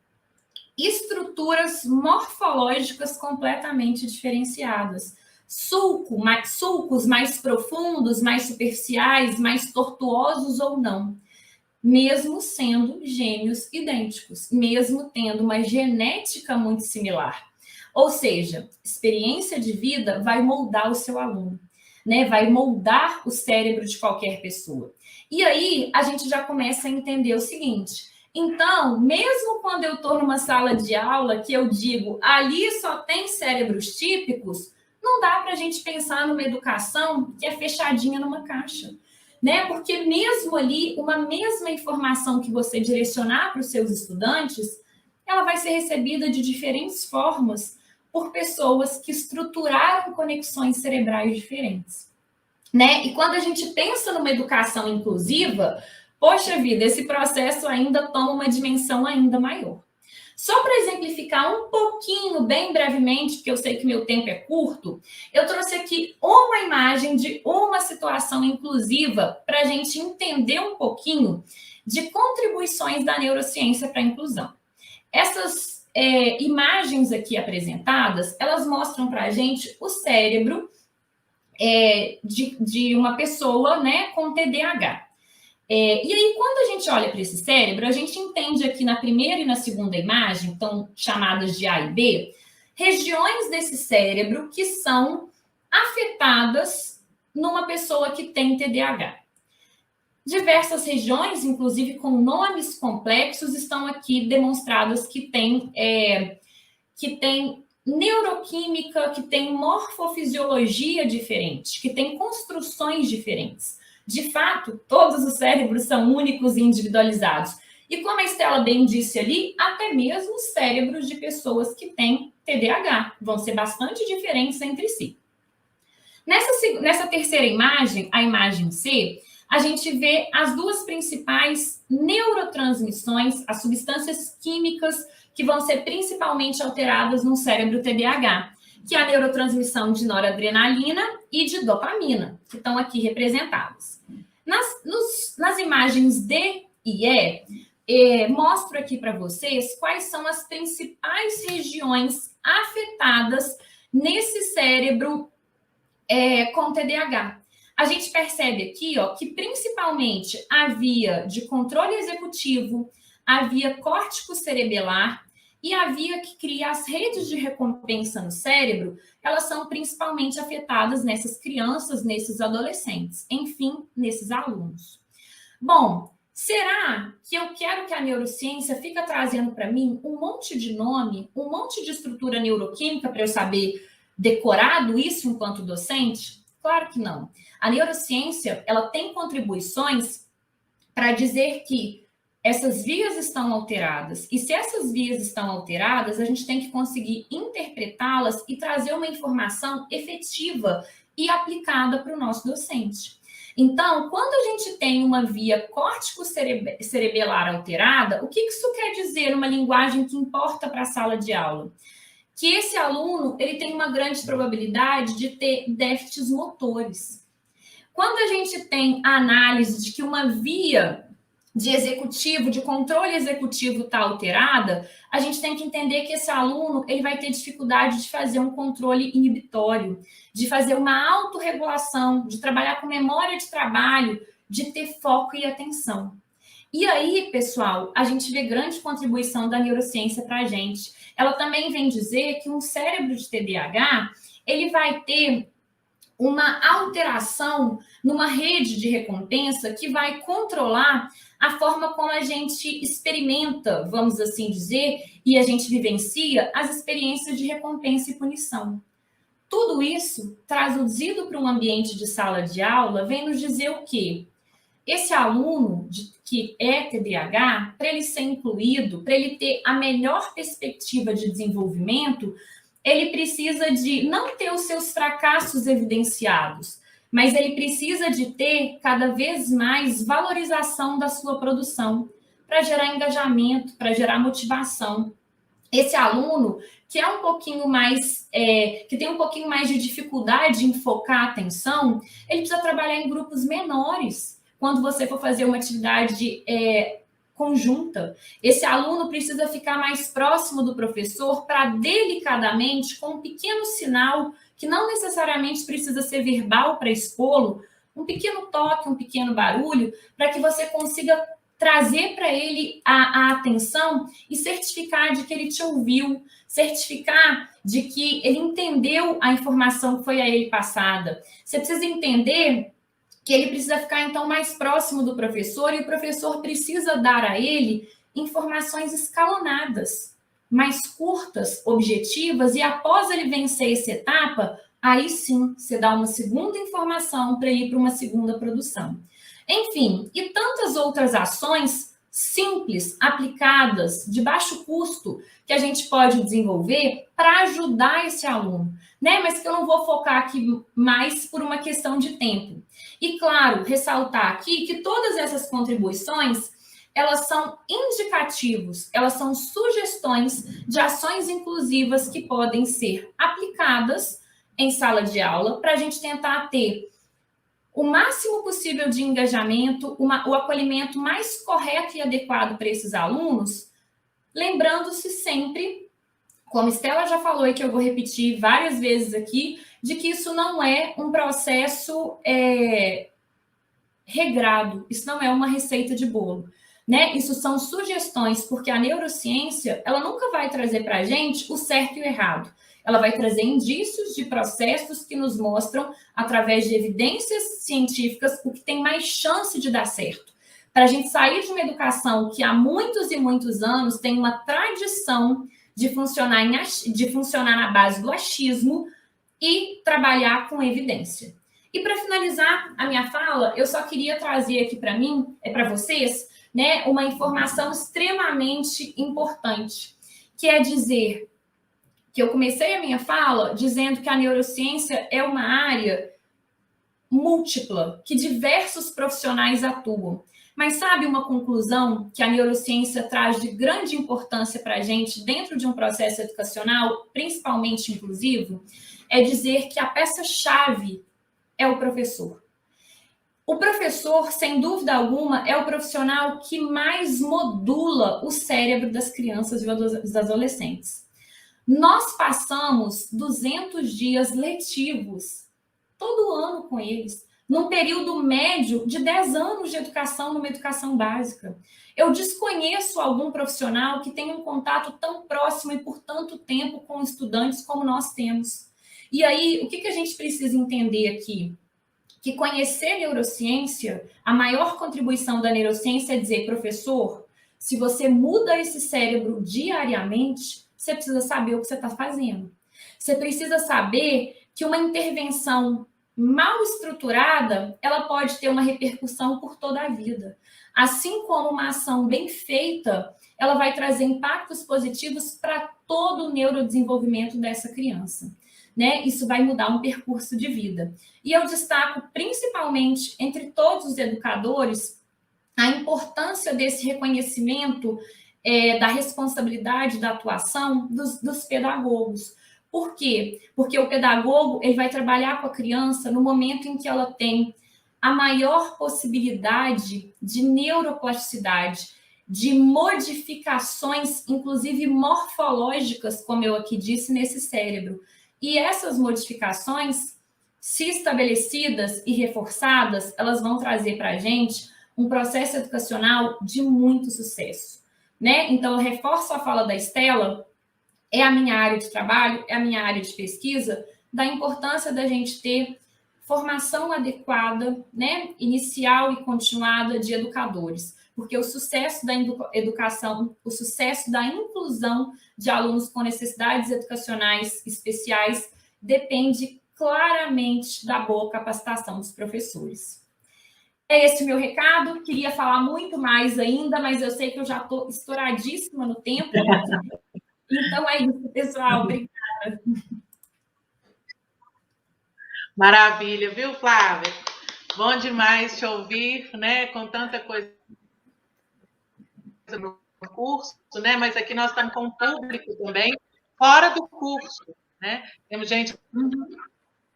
estruturas morfológicas completamente diferenciadas. Sulcos mais profundos, mais superficiais, mais tortuosos ou não. Mesmo sendo gêmeos idênticos, mesmo tendo uma genética muito similar. Ou seja, experiência de vida vai moldar o seu aluno, né? Vai moldar o cérebro de qualquer pessoa. E aí, a gente já começa a entender o seguinte: então, mesmo quando eu estou numa sala de aula que eu digo, ali só tem cérebros típicos, não dá para a gente pensar numa educação que é fechadinha numa caixa, né? Porque mesmo ali, uma mesma informação que você direcionar para os seus estudantes, ela vai ser recebida de diferentes formas por pessoas que estruturaram conexões cerebrais diferentes, né? E quando a gente pensa numa educação inclusiva, poxa vida, esse processo ainda toma uma dimensão ainda maior. Só para exemplificar um pouquinho, bem brevemente, porque eu sei que meu tempo é curto, eu trouxe aqui uma imagem de uma situação inclusiva para a gente entender um pouquinho de contribuições da neurociência para a inclusão. Essas imagens aqui apresentadas, elas mostram para a gente o cérebro de uma pessoa, né, com TDAH. E aí, quando a gente olha para esse cérebro, a gente entende aqui na primeira e na segunda imagem, então chamadas de A e B, regiões desse cérebro que são afetadas numa pessoa que tem TDAH. Diversas regiões, inclusive com nomes complexos, estão aqui demonstradas que tem neuroquímica, que tem morfofisiologia diferente, que tem construções diferentes. De fato, todos os cérebros são únicos e individualizados. E como a Estela bem disse ali, até mesmo os cérebros de pessoas que têm TDAH vão ser bastante diferentes entre si. Nessa terceira imagem, a imagem C, a gente vê as 2 principais neurotransmissões, as substâncias químicas que vão ser principalmente alteradas no cérebro TDAH, que é a neurotransmissão de noradrenalina e de dopamina, que estão aqui representadas. Nas imagens D e E, mostro aqui para vocês quais são as principais regiões afetadas nesse cérebro com TDAH. A gente percebe aqui, ó, que principalmente a via de controle executivo, a via córtico-cerebelar e a via que cria as redes de recompensa no cérebro, elas são principalmente afetadas nessas crianças, nesses adolescentes, enfim, nesses alunos. Bom, será que eu quero que a neurociência fica trazendo para mim um monte de nome, um monte de estrutura neuroquímica para eu saber decorado isso enquanto docente? Claro que não. A neurociência, ela tem contribuições para dizer que essas vias estão alteradas. E se essas vias estão alteradas, a gente tem que conseguir interpretá-las e trazer uma informação efetiva e aplicada para o nosso docente. Então, quando a gente tem uma via córtico-cerebelar alterada, o que isso quer dizer numa linguagem que importa para a sala de aula? Que esse aluno ele tem uma grande probabilidade de ter déficits motores. Quando a gente tem a análise de que uma via de executivo, de controle executivo está alterada, a gente tem que entender que esse aluno ele vai ter dificuldade de fazer um controle inibitório, de fazer uma autorregulação, de trabalhar com memória de trabalho, de ter foco e atenção. E aí, pessoal, a gente vê grande contribuição da neurociência para a gente. Ela também vem dizer que um cérebro de TDAH, ele vai ter uma alteração numa rede de recompensa que vai controlar a forma como a gente experimenta, vamos assim dizer, e a gente vivencia as experiências de recompensa e punição. Tudo isso, traduzido para um ambiente de sala de aula, vem nos dizer o quê? Esse aluno que é TDAH, para ele ser incluído, para ele ter a melhor perspectiva de desenvolvimento, ele precisa de não ter os seus fracassos evidenciados, mas ele precisa de ter cada vez mais valorização da sua produção, para gerar engajamento, para gerar motivação. Esse aluno que é um pouquinho mais, que tem um pouquinho mais de dificuldade em focar a atenção, ele precisa trabalhar em grupos menores. Quando você for fazer uma atividade conjunta, esse aluno precisa ficar mais próximo do professor para delicadamente, com um pequeno sinal, que não necessariamente precisa ser verbal para expô-lo, um pequeno toque, um pequeno barulho, para que você consiga trazer para ele a atenção e certificar de que ele te ouviu, certificar de que ele entendeu a informação que foi a ele passada. Você precisa entender que ele precisa ficar, então, mais próximo do professor e o professor precisa dar a ele informações escalonadas, mais curtas, objetivas, e após ele vencer essa etapa, aí sim, você dá uma segunda informação para ir para uma segunda produção. Enfim, e tantas outras ações simples, aplicadas, de baixo custo, que a gente pode desenvolver para ajudar esse aluno, né? Mas que eu não vou focar aqui mais por uma questão de tempo. E, claro, ressaltar aqui que todas essas contribuições, elas são indicativos, elas são sugestões de ações inclusivas que podem ser aplicadas em sala de aula para a gente tentar ter o máximo possível de engajamento, o acolhimento mais correto e adequado para esses alunos, lembrando-se sempre, como Estela já falou e que eu vou repetir várias vezes aqui, de que isso não é um processo regrado, isso não é uma receita de bolo, né? Isso são sugestões, porque a neurociência, ela nunca vai trazer para a gente o certo e o errado. Ela vai trazer indícios de processos que nos mostram, através de evidências científicas, o que tem mais chance de dar certo. Para a gente sair de uma educação que há muitos e muitos anos tem uma tradição de funcionar na base do achismo e trabalhar com evidência. E para finalizar a minha fala, eu só queria trazer aqui para vocês, né, uma informação extremamente importante, que é dizer que eu comecei a minha fala dizendo que a neurociência é uma área múltipla, que diversos profissionais atuam. Mas sabe uma conclusão que a neurociência traz de grande importância para a gente dentro de um processo educacional, principalmente inclusivo? É dizer que a peça-chave é o professor. O professor, sem dúvida alguma, é o profissional que mais modula o cérebro das crianças e dos adolescentes. Nós passamos 200 dias letivos todo ano com eles, num período médio de 10 anos de educação numa educação básica. Eu desconheço algum profissional que tenha um contato tão próximo e por tanto tempo com estudantes como nós temos. E aí, o que a gente precisa entender aqui? Que conhecer neurociência, a maior contribuição da neurociência é dizer, professor, se você muda esse cérebro diariamente, você precisa saber o que você está fazendo. Você precisa saber que uma intervenção mal estruturada, ela pode ter uma repercussão por toda a vida. Assim como uma ação bem feita, ela vai trazer impactos positivos para todo o neurodesenvolvimento dessa criança. Né? Isso vai mudar um percurso de vida. E eu destaco, principalmente, entre todos os educadores, a importância desse reconhecimento da responsabilidade da atuação dos pedagogos. Por quê? Porque o pedagogo ele vai trabalhar com a criança no momento em que ela tem a maior possibilidade de neuroplasticidade, de modificações, inclusive morfológicas, como eu aqui disse, nesse cérebro. E essas modificações, se estabelecidas e reforçadas, elas vão trazer para a gente um processo educacional de muito sucesso. Né? Então, eu reforço a fala da Estela, é a minha área de trabalho, é a minha área de pesquisa, da importância da gente ter formação adequada, né? Inicial e continuada de educadores. Porque o sucesso da educação, o sucesso da inclusão de alunos com necessidades educacionais especiais depende claramente da boa capacitação dos professores. É esse o meu recado. Queria falar muito mais ainda, mas eu sei que eu já estou estouradíssima no tempo. Então é isso, pessoal. Obrigada. Maravilha, viu, Flávia? Bom demais te ouvir, né? Com tanta coisa no curso, né? Mas aqui nós estamos com o público também, fora do curso, né? Temos gente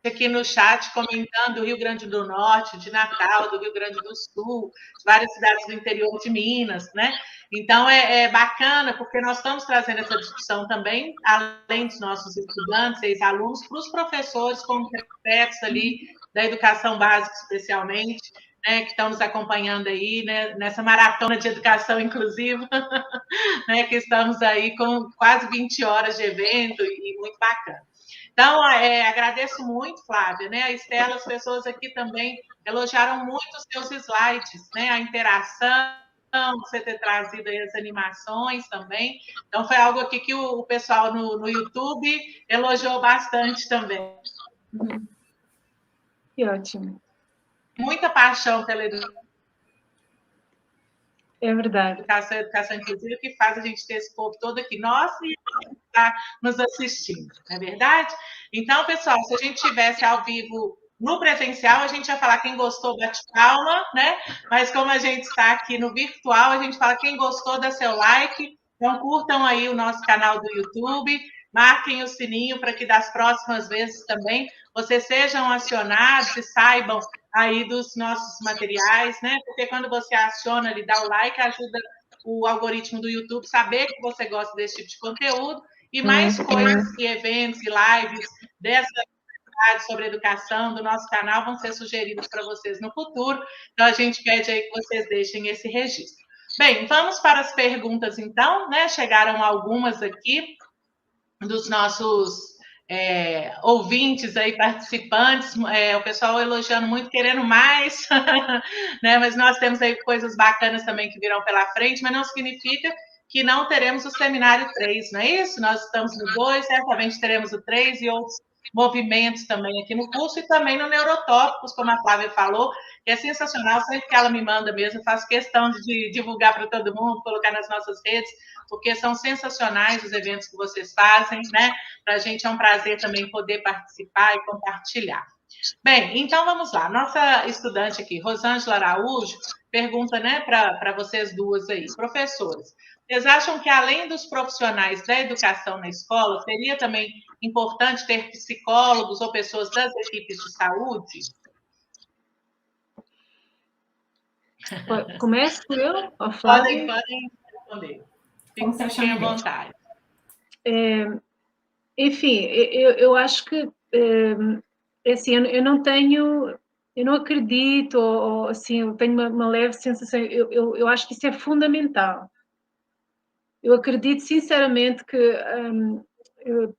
aqui no chat comentando do Rio Grande do Norte, de Natal, do Rio Grande do Sul, de várias cidades do interior de Minas, né? Então é bacana, porque nós estamos trazendo essa discussão também, além dos nossos estudantes, ex-alunos, para os professores concretos ali da educação básica, especialmente, né, que estão nos acompanhando aí, né, nessa maratona de educação inclusiva, né, que estamos aí com quase 20 horas de evento e muito bacana. Então, agradeço muito, Flávia, né? A Estela, as pessoas aqui também elogiaram muito os seus slides, né? A interação, você ter trazido aí as animações também. Então, foi algo aqui que o pessoal no YouTube elogiou bastante também. Que ótimo. Muita paixão pela educação. É verdade. Educação inclusiva, que faz a gente ter esse povo todo aqui. Nossa, e está nos assistindo, não é verdade? Então, pessoal, se a gente tivesse ao vivo no presencial, a gente ia falar quem gostou, bate palma, né? Mas como a gente está aqui no virtual, a gente fala quem gostou, dá seu like. Então, curtam aí o nosso canal do YouTube, marquem o sininho para que das próximas vezes também vocês sejam acionados e saibam aí dos nossos materiais, né? Porque quando você aciona ali, dá o like, ajuda o algoritmo do YouTube saber que você gosta desse tipo de conteúdo e mais coisas e eventos e lives dessa sobre educação do nosso canal vão ser sugeridos para vocês no futuro. Então, a gente pede aí que vocês deixem esse registro. Bem, vamos para as perguntas, então, né? Chegaram algumas aqui dos nossos ouvintes aí, participantes, o pessoal elogiando muito, querendo mais, né? Mas nós temos aí coisas bacanas também que virão pela frente, mas não significa que não teremos o seminário 3, não é isso? Nós estamos no 2, certamente teremos o 3 e outros movimentos também aqui no curso e também no Neurotópicos, como a Flávia falou, que é sensacional, sempre que ela me manda mesmo, eu faço questão de divulgar para todo mundo, colocar nas nossas redes, porque são sensacionais os eventos que vocês fazem, né? Para a gente é um prazer também poder participar e compartilhar. Bem, então vamos lá. Nossa estudante aqui, Rosângela Araújo, pergunta, né, para vocês duas aí, professores. Vocês acham que, além dos profissionais da educação na escola, seria também importante ter psicólogos ou pessoas das equipes de saúde? Começo eu, ó, Flávia? Podem responder. Como você achar Fiquem à melhor. vontade. Enfim, eu acho que, assim, eu não tenho, eu não acredito, ou assim, eu tenho uma leve sensação, eu acho que isso é fundamental. Eu acredito sinceramente que,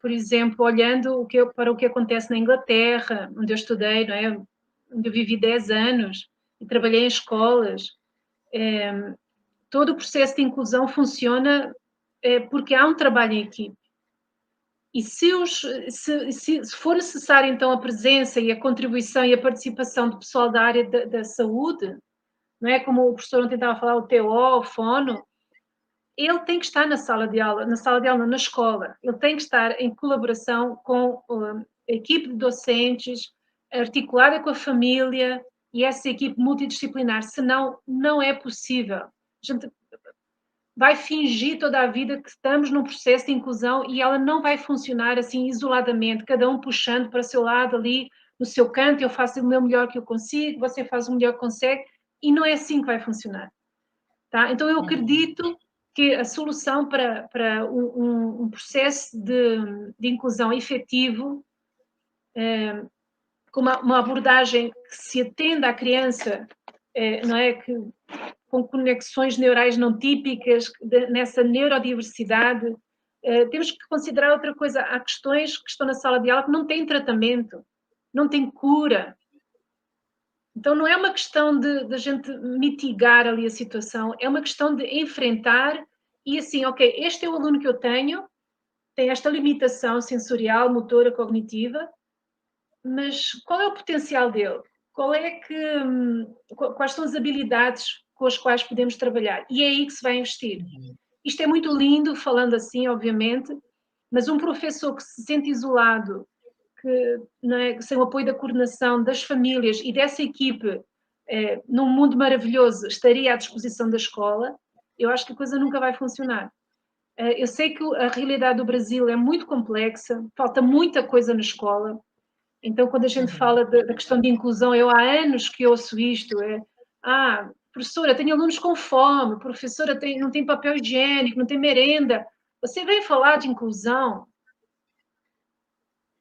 por exemplo, olhando para o que acontece na Inglaterra, onde eu estudei, não é? Onde eu vivi 10 anos e trabalhei em escolas, todo o processo de inclusão funciona porque há um trabalho em equipe. E se for necessário, então, a presença e a contribuição e a participação do pessoal da área da saúde, não é? Como o professor ontem estava a falar, o TO, o fono, ele tem que estar na sala de aula, não, na escola. Ele tem que estar em colaboração com a equipe de docentes, articulada com a família e essa equipe multidisciplinar, senão não é possível. A gente vai fingir toda a vida que estamos num processo de inclusão e ela não vai funcionar assim isoladamente, cada um puxando para o seu lado ali, no seu canto, eu faço o meu melhor que eu consigo, você faz o melhor que consegue, e não é assim que vai funcionar. Tá? Então, eu acredito que a solução para um processo de inclusão efetivo, com uma abordagem que se atenda à criança, não é? Que, com conexões neurais não típicas, nessa neurodiversidade, temos que considerar outra coisa. Há questões que estão na sala de aula que não têm tratamento, não têm cura. Então, não é uma questão de a gente mitigar ali a situação, é uma questão de enfrentar e assim, ok, este é o aluno que eu tenho, tem esta limitação sensorial, motora, cognitiva, mas qual é o potencial dele? Quais são as habilidades com as quais podemos trabalhar? E é aí que se vai investir. Isto é muito lindo, falando assim, obviamente, mas um professor que se sente isolado, que, não é, sem o apoio da coordenação das famílias e dessa equipe, num mundo maravilhoso, estaria à disposição da escola, eu acho que a coisa nunca vai funcionar. Eu sei que a realidade do Brasil é muito complexa, falta muita coisa na escola. Então, quando a gente fala da questão de inclusão, eu há anos que ouço isto, professora, tenho alunos com fome, professora não tem papel higiênico, não tem merenda. Você vem falar de inclusão?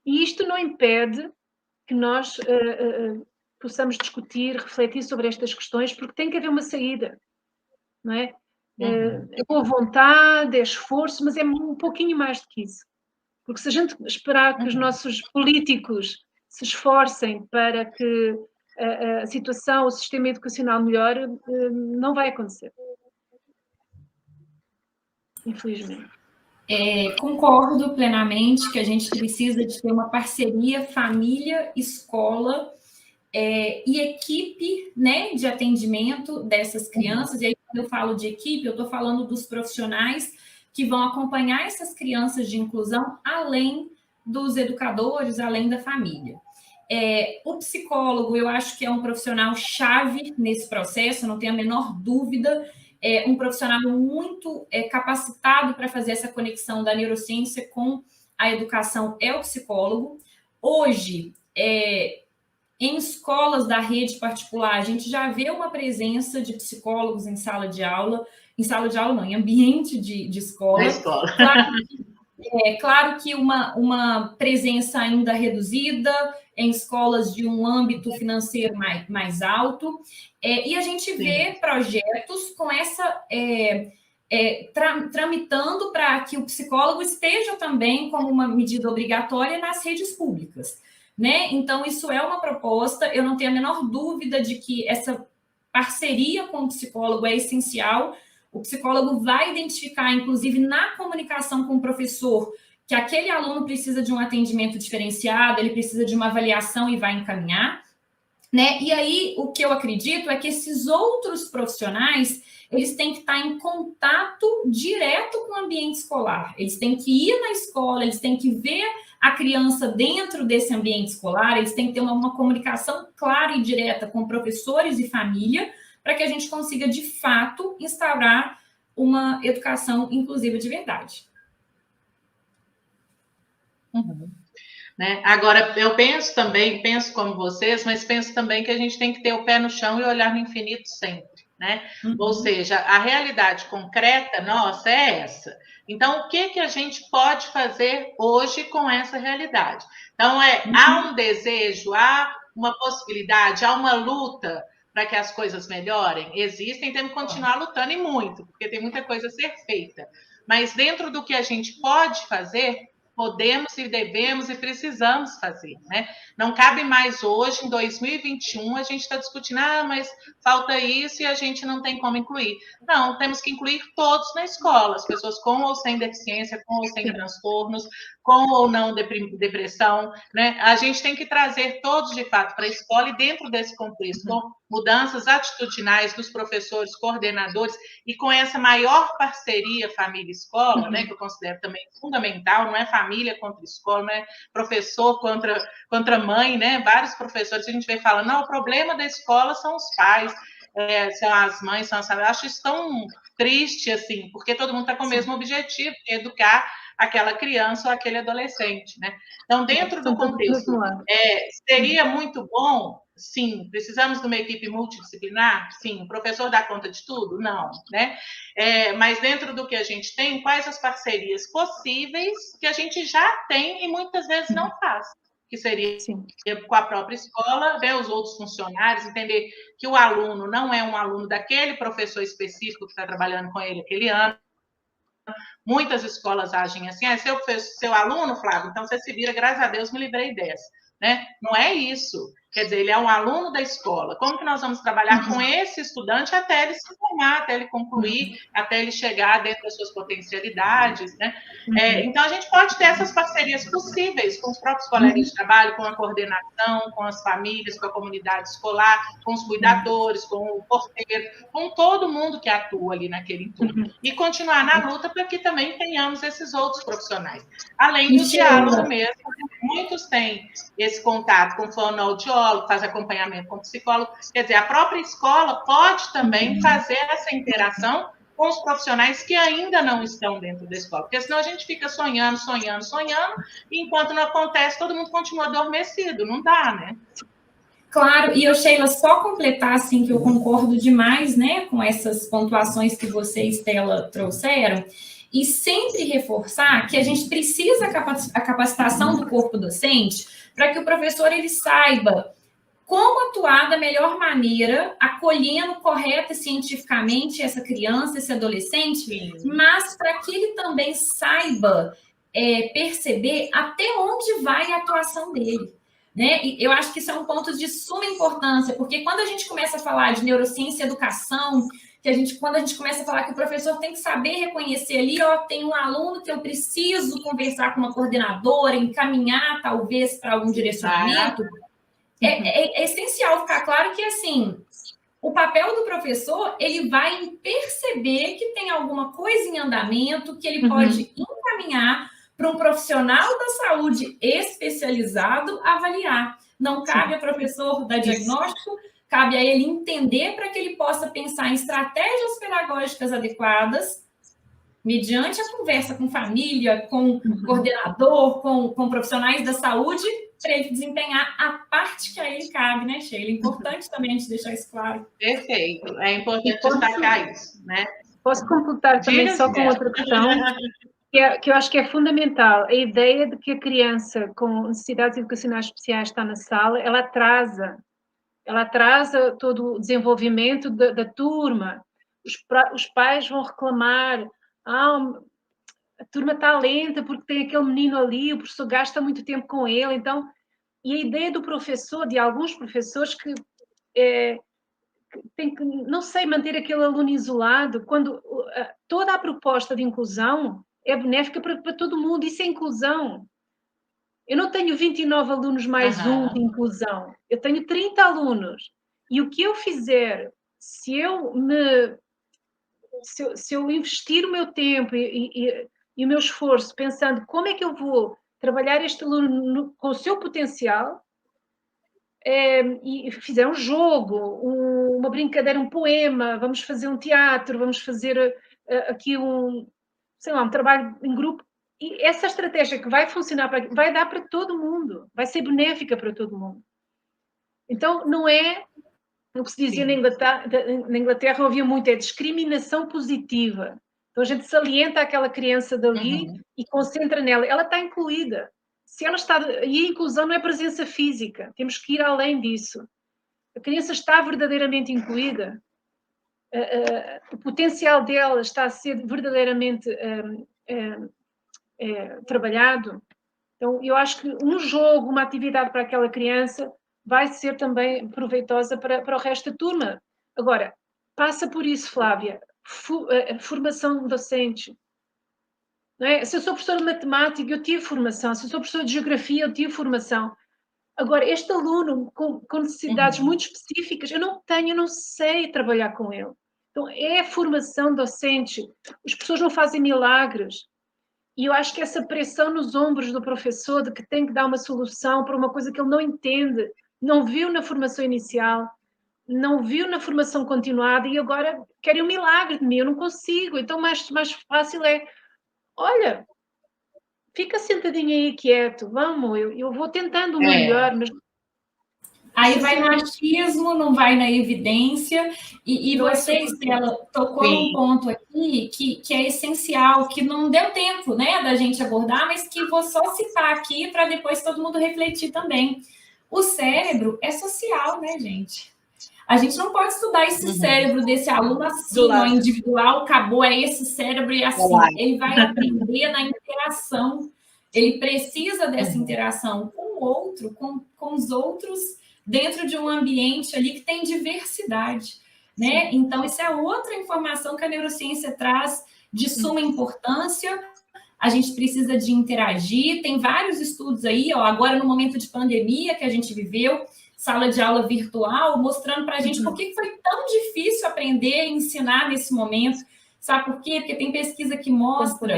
E isto não impede que nós possamos discutir, refletir sobre estas questões, porque tem que haver uma saída, não é? É boa vontade, é esforço, mas é um pouquinho mais do que isso. Porque se a gente esperar que os nossos políticos se esforcem para que a situação, o sistema educacional melhore, não vai acontecer. Infelizmente. Concordo plenamente que a gente precisa de ter uma parceria família, escola e equipe, né, de atendimento dessas crianças. E aí, quando eu falo de equipe, eu estou falando dos profissionais que vão acompanhar essas crianças de inclusão, além dos educadores, além da família. O psicólogo, eu acho que é um profissional chave nesse processo, não tenho a menor dúvida. É um profissional muito capacitado para fazer essa conexão da neurociência com a educação, é o psicólogo. Hoje, em escolas da rede particular, a gente já vê uma presença de psicólogos em sala de aula não, em ambiente de escola. Claro que uma presença ainda reduzida em escolas de um âmbito financeiro mais alto, e a gente vê projetos com essa tramitando para que o psicólogo esteja também como uma medida obrigatória nas redes públicas, né? Então, isso é uma proposta, eu não tenho a menor dúvida de que essa parceria com o psicólogo é essencial. O psicólogo vai identificar, inclusive, na comunicação com o professor, que aquele aluno precisa de um atendimento diferenciado, ele precisa de uma avaliação e vai encaminhar, né? E aí, o que eu acredito é que esses outros profissionais, eles têm que estar em contato direto com o ambiente escolar. Eles têm que ir na escola, eles têm que ver a criança dentro desse ambiente escolar, eles têm que ter uma comunicação clara e direta com professores e família, para que a gente consiga, de fato, instaurar uma educação inclusiva de verdade. Né? Agora, eu penso como vocês, mas penso também que a gente tem que ter o pé no chão e olhar no infinito sempre. né? Ou seja, a realidade concreta nossa é essa. Então, o que a gente pode fazer hoje com essa realidade? Então, há um desejo, há uma possibilidade, há uma luta para que as coisas melhorem? Existem, temos que continuar lutando e muito, porque tem muita coisa a ser feita. Mas dentro do que a gente pode fazer, podemos e devemos e precisamos fazer, né? Não cabe mais hoje, em 2021, a gente está discutindo, mas falta isso e a gente não tem como incluir. Não, temos que incluir todos na escola, as pessoas com ou sem deficiência, com ou sem transtornos, com ou não depressão, né? A gente tem que trazer todos, de fato, para a escola e dentro desse contexto, com mudanças atitudinais dos professores, coordenadores, e com essa maior parceria família-escola, né, que eu considero também fundamental, não é família contra escola, não é professor contra mãe, né? Vários professores, a gente vem falando, não, o problema da escola são os pais, são as mães, são as famílias. Eu acho isso tão triste, assim, porque todo mundo está com o mesmo objetivo, que é educar aquela criança ou aquele adolescente, né? Então, dentro do contexto, seria muito bom, sim, precisamos de uma equipe multidisciplinar? Sim. O professor dá conta de tudo? Não, né? Mas dentro do que a gente tem, quais as parcerias possíveis que a gente já tem e muitas vezes não faz? Que seria com a própria escola, ver os outros funcionários, entender que o aluno não é um aluno daquele professor específico que está trabalhando com ele aquele ano. Muitas escolas agem assim, seu aluno, Flávio, então você se vira, graças a Deus me livrei dessa, né? Não é isso. Quer dizer, ele é um aluno da escola. Como que nós vamos trabalhar com esse estudante até ele se formar, até ele concluir, até ele chegar dentro das suas potencialidades, né? Então, a gente pode ter essas parcerias possíveis com os próprios colegas de trabalho, com a coordenação, com as famílias, com a comunidade escolar, com os cuidadores, com o porteiro, com todo mundo que atua ali naquele entorno. E continuar na luta para que também tenhamos esses outros profissionais. Além do diálogo mesmo, muitos têm esse contato com o fonoaudiólogo, faz acompanhamento com psicólogo. Quer dizer, a própria escola pode também fazer essa interação com os profissionais que ainda não estão dentro da escola, porque senão a gente fica sonhando, e enquanto não acontece, todo mundo continua adormecido, não dá, né? Claro, e eu, Sheila, só completar, assim, que eu concordo demais, né, com essas pontuações que você e Stella trouxeram, e sempre reforçar que a gente precisa a capacitação do corpo docente para que o professor ele saiba como atuar da melhor maneira, acolhendo correta e cientificamente essa criança, esse adolescente, mas para que ele também saiba perceber até onde vai a atuação dele. Né? E eu acho que isso é um ponto de suma importância, porque quando a gente começa a falar de neurociência e educação, quando a gente começa a falar que o professor tem que saber reconhecer ali, tem um aluno que eu preciso conversar com uma coordenadora, encaminhar talvez para algum direcionamento, é essencial ficar claro que, assim, o papel do professor, ele vai perceber que tem alguma coisa em andamento, que ele pode encaminhar para um profissional da saúde especializado avaliar. Não cabe ao professor dar diagnóstico, cabe a ele entender para que ele possa pensar em estratégias pedagógicas adequadas, mediante a conversa com família, com coordenador, com profissionais da saúde, para ele desempenhar a parte que a ele cabe, né, Sheila? É importante também a gente deixar isso claro. Perfeito. É importante destacar isso, né? Posso completar também só com outra questão, que eu acho que é fundamental. A ideia de que a criança com necessidades educacionais especiais está na sala, ela atrasa todo o desenvolvimento da turma. Os pais vão reclamar, a turma está lenta porque tem aquele menino ali, o professor gasta muito tempo com ele, então, e a ideia do professor, de alguns professores que tem que, não sei, manter aquele aluno isolado, quando toda a proposta de inclusão é benéfica para todo mundo, isso é inclusão. Eu não tenho 29 alunos mais um de inclusão, eu tenho 30 alunos, e o que eu fizer, se eu investir o meu tempo e o meu esforço pensando como é que eu vou trabalhar este aluno com o seu potencial, e fizer um jogo, uma brincadeira, um poema, vamos fazer um teatro, vamos fazer aqui um trabalho em grupo, e essa estratégia que vai funcionar, vai dar para todo mundo, vai ser benéfica para todo mundo. Então, não é O que se dizia na Inglaterra havia muito, é discriminação positiva. Então a gente salienta aquela criança dali e concentra nela. Ela está incluída. Se ela está... E a inclusão não é presença física. Temos que ir além disso. A criança está verdadeiramente incluída. O potencial dela está a ser verdadeiramente trabalhado. Então, eu acho que um jogo, uma atividade para aquela criança vai ser também proveitosa para o resto da turma. Agora, passa por isso, Flávia, formação docente. Não é? Se eu sou professora de matemática, eu tive formação. Se eu sou professora de geografia, eu tive formação. Agora, este aluno com necessidades muito específicas, eu não sei trabalhar com ele. Então, é formação docente. As pessoas não fazem milagres. E eu acho que essa pressão nos ombros do professor de que tem que dar uma solução para uma coisa que ele não entende, não viu na formação inicial, não viu na formação continuada e agora querem um milagre de mim, eu não consigo. Então, mais fácil é, olha, fica sentadinho aí quieto, vamos, eu vou tentando o melhor, mas... Aí vai no achismo, não vai na evidência, e você, Estela, tocou num ponto aqui que é essencial, que não deu tempo, né, da gente abordar, mas que vou só citar aqui para depois todo mundo refletir também. O cérebro é social, né, gente? A gente não pode estudar esse cérebro desse aluno assim, ó, individual, acabou, é esse cérebro e assim. Ele vai aprender na interação. Ele precisa dessa interação com o outro, com os outros, dentro de um ambiente ali que tem diversidade, né? Então, isso é outra informação que a neurociência traz de suma importância. A gente precisa de interagir. Tem vários estudos aí, ó, agora no momento de pandemia que a gente viveu, sala de aula virtual, mostrando para a gente por que foi tão difícil aprender e ensinar nesse momento. Sabe por quê? Porque tem pesquisa que mostra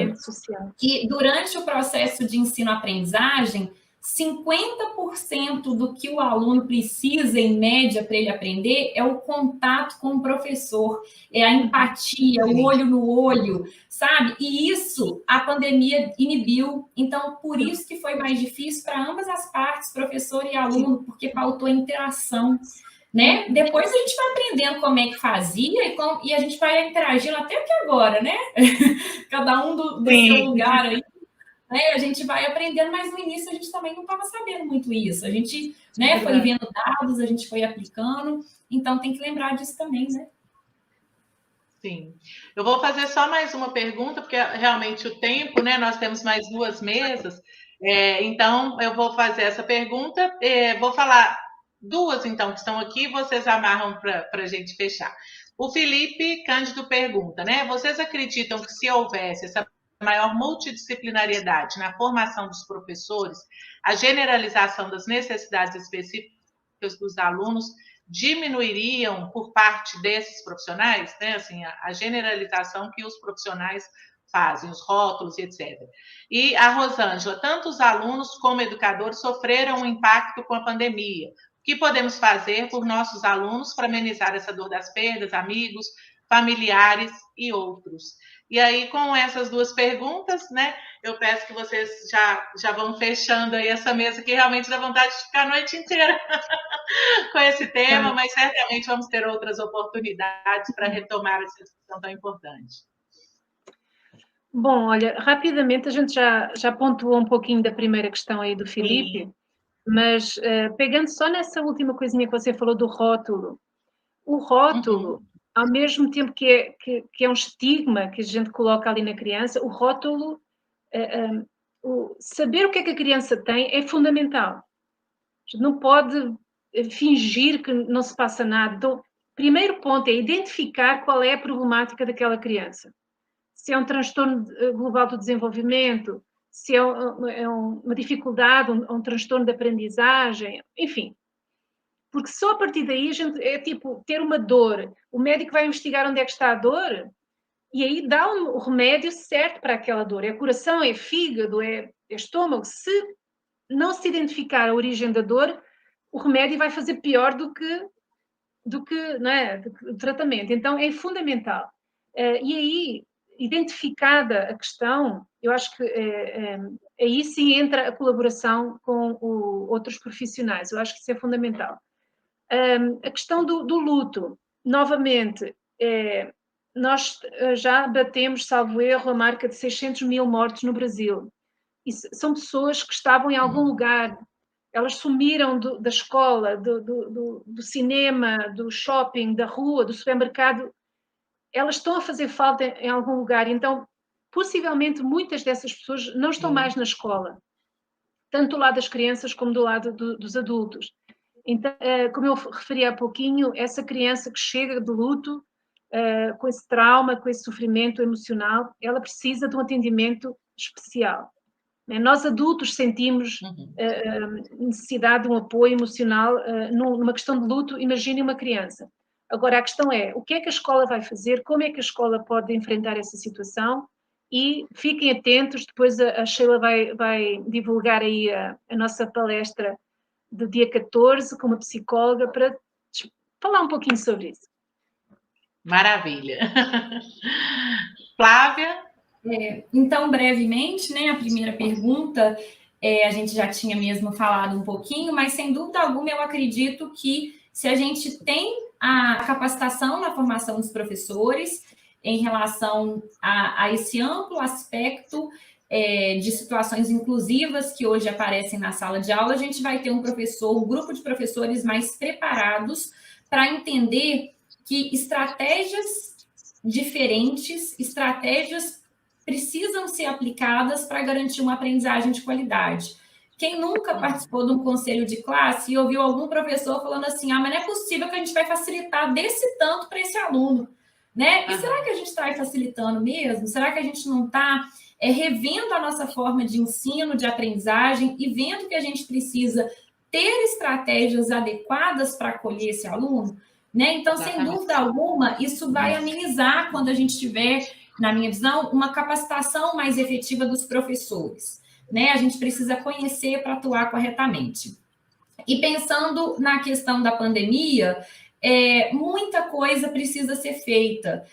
que durante o processo de ensino-aprendizagem, 50% do que o aluno precisa, em média, para ele aprender é o contato com o professor, é a empatia, o olho no olho, sabe? E isso a pandemia inibiu. Então, por isso que foi mais difícil para ambas as partes, professor e aluno, porque faltou interação, né? Depois a gente vai aprendendo como é que fazia e a gente vai interagindo até aqui agora, né? Cada um do seu lugar aí. A gente vai aprendendo, mas no início a gente também não estava sabendo muito isso. A gente, né, foi vendo dados, a gente foi aplicando, então tem que lembrar disso também, né? Sim. Eu vou fazer só mais uma pergunta, porque realmente o tempo, né? Nós temos mais 2 mesas, então eu vou fazer essa pergunta, vou falar 2, então, que estão aqui, vocês amarram para a gente fechar. O Felipe Cândido pergunta, né? Vocês acreditam que se houvesse essa maior multidisciplinariedade na formação dos professores, a generalização das necessidades específicas dos alunos diminuiriam por parte desses profissionais, né? Assim, a generalização que os profissionais fazem, os rótulos e etc. E a Rosângela, tanto os alunos como educadores sofreram um impacto com a pandemia. O que podemos fazer por nossos alunos para amenizar essa dor das perdas, amigos, familiares e outros? E aí, com essas 2 perguntas, né, eu peço que vocês já vão fechando aí essa mesa, que realmente dá vontade de ficar a noite inteira com esse tema, mas certamente vamos ter outras oportunidades para retomar essa discussão tão importante. Bom, olha, rapidamente a gente já pontuou um pouquinho da primeira questão aí do Filipe, mas pegando só nessa última coisinha que você falou do rótulo, o rótulo, ao mesmo tempo que é um estigma que a gente coloca ali na criança, o rótulo, saber o que é que a criança tem é fundamental. A gente não pode fingir que não se passa nada. Então, primeiro ponto é identificar qual é a problemática daquela criança. Se é um transtorno global do desenvolvimento, se é uma dificuldade, um transtorno de aprendizagem, enfim. Porque só a partir daí a gente é tipo ter uma dor. O médico vai investigar onde é que está a dor e aí dá o remédio certo para aquela dor. É coração, é fígado, é estômago. Se não se identificar a origem da dor, o remédio vai fazer pior do que não é, o tratamento. Então é fundamental. E aí, identificada a questão, eu acho que aí sim entra a colaboração com outros profissionais. Eu acho que isso é fundamental. A questão do luto, novamente, nós já batemos, salvo erro, a marca de 600 mil mortos no Brasil. E são pessoas que estavam em algum lugar, elas sumiram da escola, do cinema, do shopping, da rua, do supermercado, elas estão a fazer falta em algum lugar. Então, possivelmente, muitas dessas pessoas não estão mais na escola, tanto do lado das crianças como do lado dos adultos. Então, como eu referi há pouquinho, essa criança que chega de luto, com esse trauma, com esse sofrimento emocional, ela precisa de um atendimento especial. Nós adultos sentimos necessidade de um apoio emocional numa questão de luto, imagine uma criança. Agora, a questão é, o que é que a escola vai fazer, como é que a escola pode enfrentar essa situação, e fiquem atentos, depois a Sheila vai divulgar aí a nossa palestra do dia 14 com uma psicóloga para falar um pouquinho sobre isso. Maravilha. Flávia? Então, brevemente, né, a primeira pergunta, a gente já tinha mesmo falado um pouquinho, mas sem dúvida alguma eu acredito que se a gente tem a capacitação na formação dos professores em relação a esse amplo aspecto de situações inclusivas que hoje aparecem na sala de aula, a gente vai ter um grupo de professores mais preparados para entender que estratégias diferentes, estratégias precisam ser aplicadas para garantir uma aprendizagem de qualidade. Quem nunca participou de um conselho de classe e ouviu algum professor falando assim, mas não é possível que a gente vai facilitar desse tanto para esse aluno, né? E será que a gente está facilitando mesmo? Será que a gente não está revendo a nossa forma de ensino, de aprendizagem e vendo que a gente precisa ter estratégias adequadas para acolher esse aluno? Né? Então, sem dúvida alguma, isso vai amenizar quando a gente tiver, na minha visão, uma capacitação mais efetiva dos professores. Né? A gente precisa conhecer para atuar corretamente. E pensando na questão da pandemia, muita coisa precisa ser feita.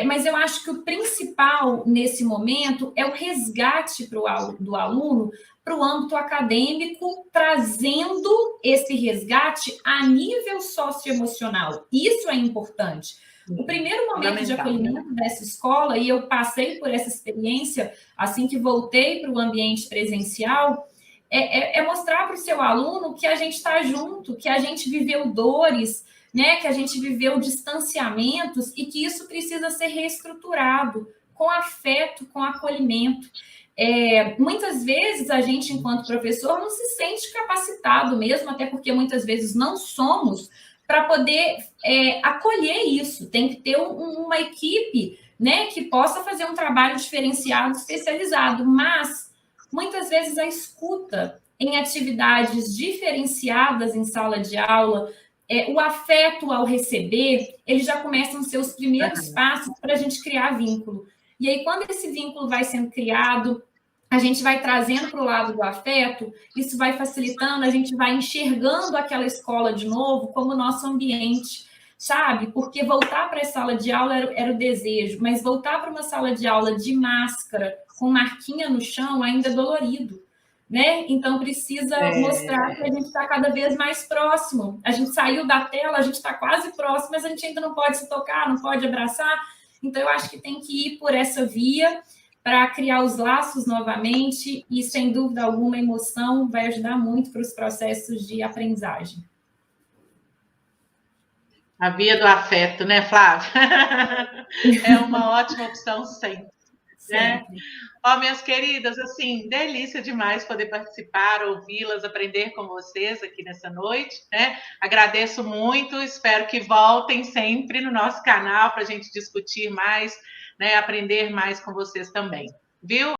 Mas eu acho que o principal nesse momento é o resgate do aluno para o âmbito acadêmico, trazendo esse resgate a nível socioemocional. Isso é importante. O primeiro momento de acolhimento dessa escola, e eu passei por essa experiência assim que voltei para o ambiente presencial, é mostrar para o seu aluno que a gente está junto, que a gente viveu dores, né, que a gente viveu distanciamentos e que isso precisa ser reestruturado com afeto, com acolhimento. Muitas vezes a gente, enquanto professor, não se sente capacitado mesmo, até porque muitas vezes não somos, para poder acolher isso. Tem que ter uma equipe, né, que possa fazer um trabalho diferenciado, especializado, mas muitas vezes a escuta em atividades diferenciadas em sala de aula, o afeto ao receber, eles já começam a ser os primeiros passos para a gente criar vínculo. E aí, quando esse vínculo vai sendo criado, a gente vai trazendo para o lado do afeto, isso vai facilitando, a gente vai enxergando aquela escola de novo como nosso ambiente, sabe? Porque voltar para a sala de aula era o desejo, mas voltar para uma sala de aula de máscara, com marquinha no chão, ainda é dolorido, né? Então, precisa mostrar que a gente está cada vez mais próximo. A gente saiu da tela, a gente está quase próximo, mas a gente ainda não pode se tocar, não pode abraçar. Então, eu acho que tem que ir por essa via para criar os laços novamente e, sem dúvida alguma, a emoção vai ajudar muito para os processos de aprendizagem. A via do afeto, né, Flávia? É uma ótima opção sempre. Né? Minhas queridas, assim, delícia demais poder participar, ouvi-las, aprender com vocês aqui nessa noite, né? Agradeço muito, espero que voltem sempre no nosso canal para a gente discutir mais, né? Aprender mais com vocês também, viu?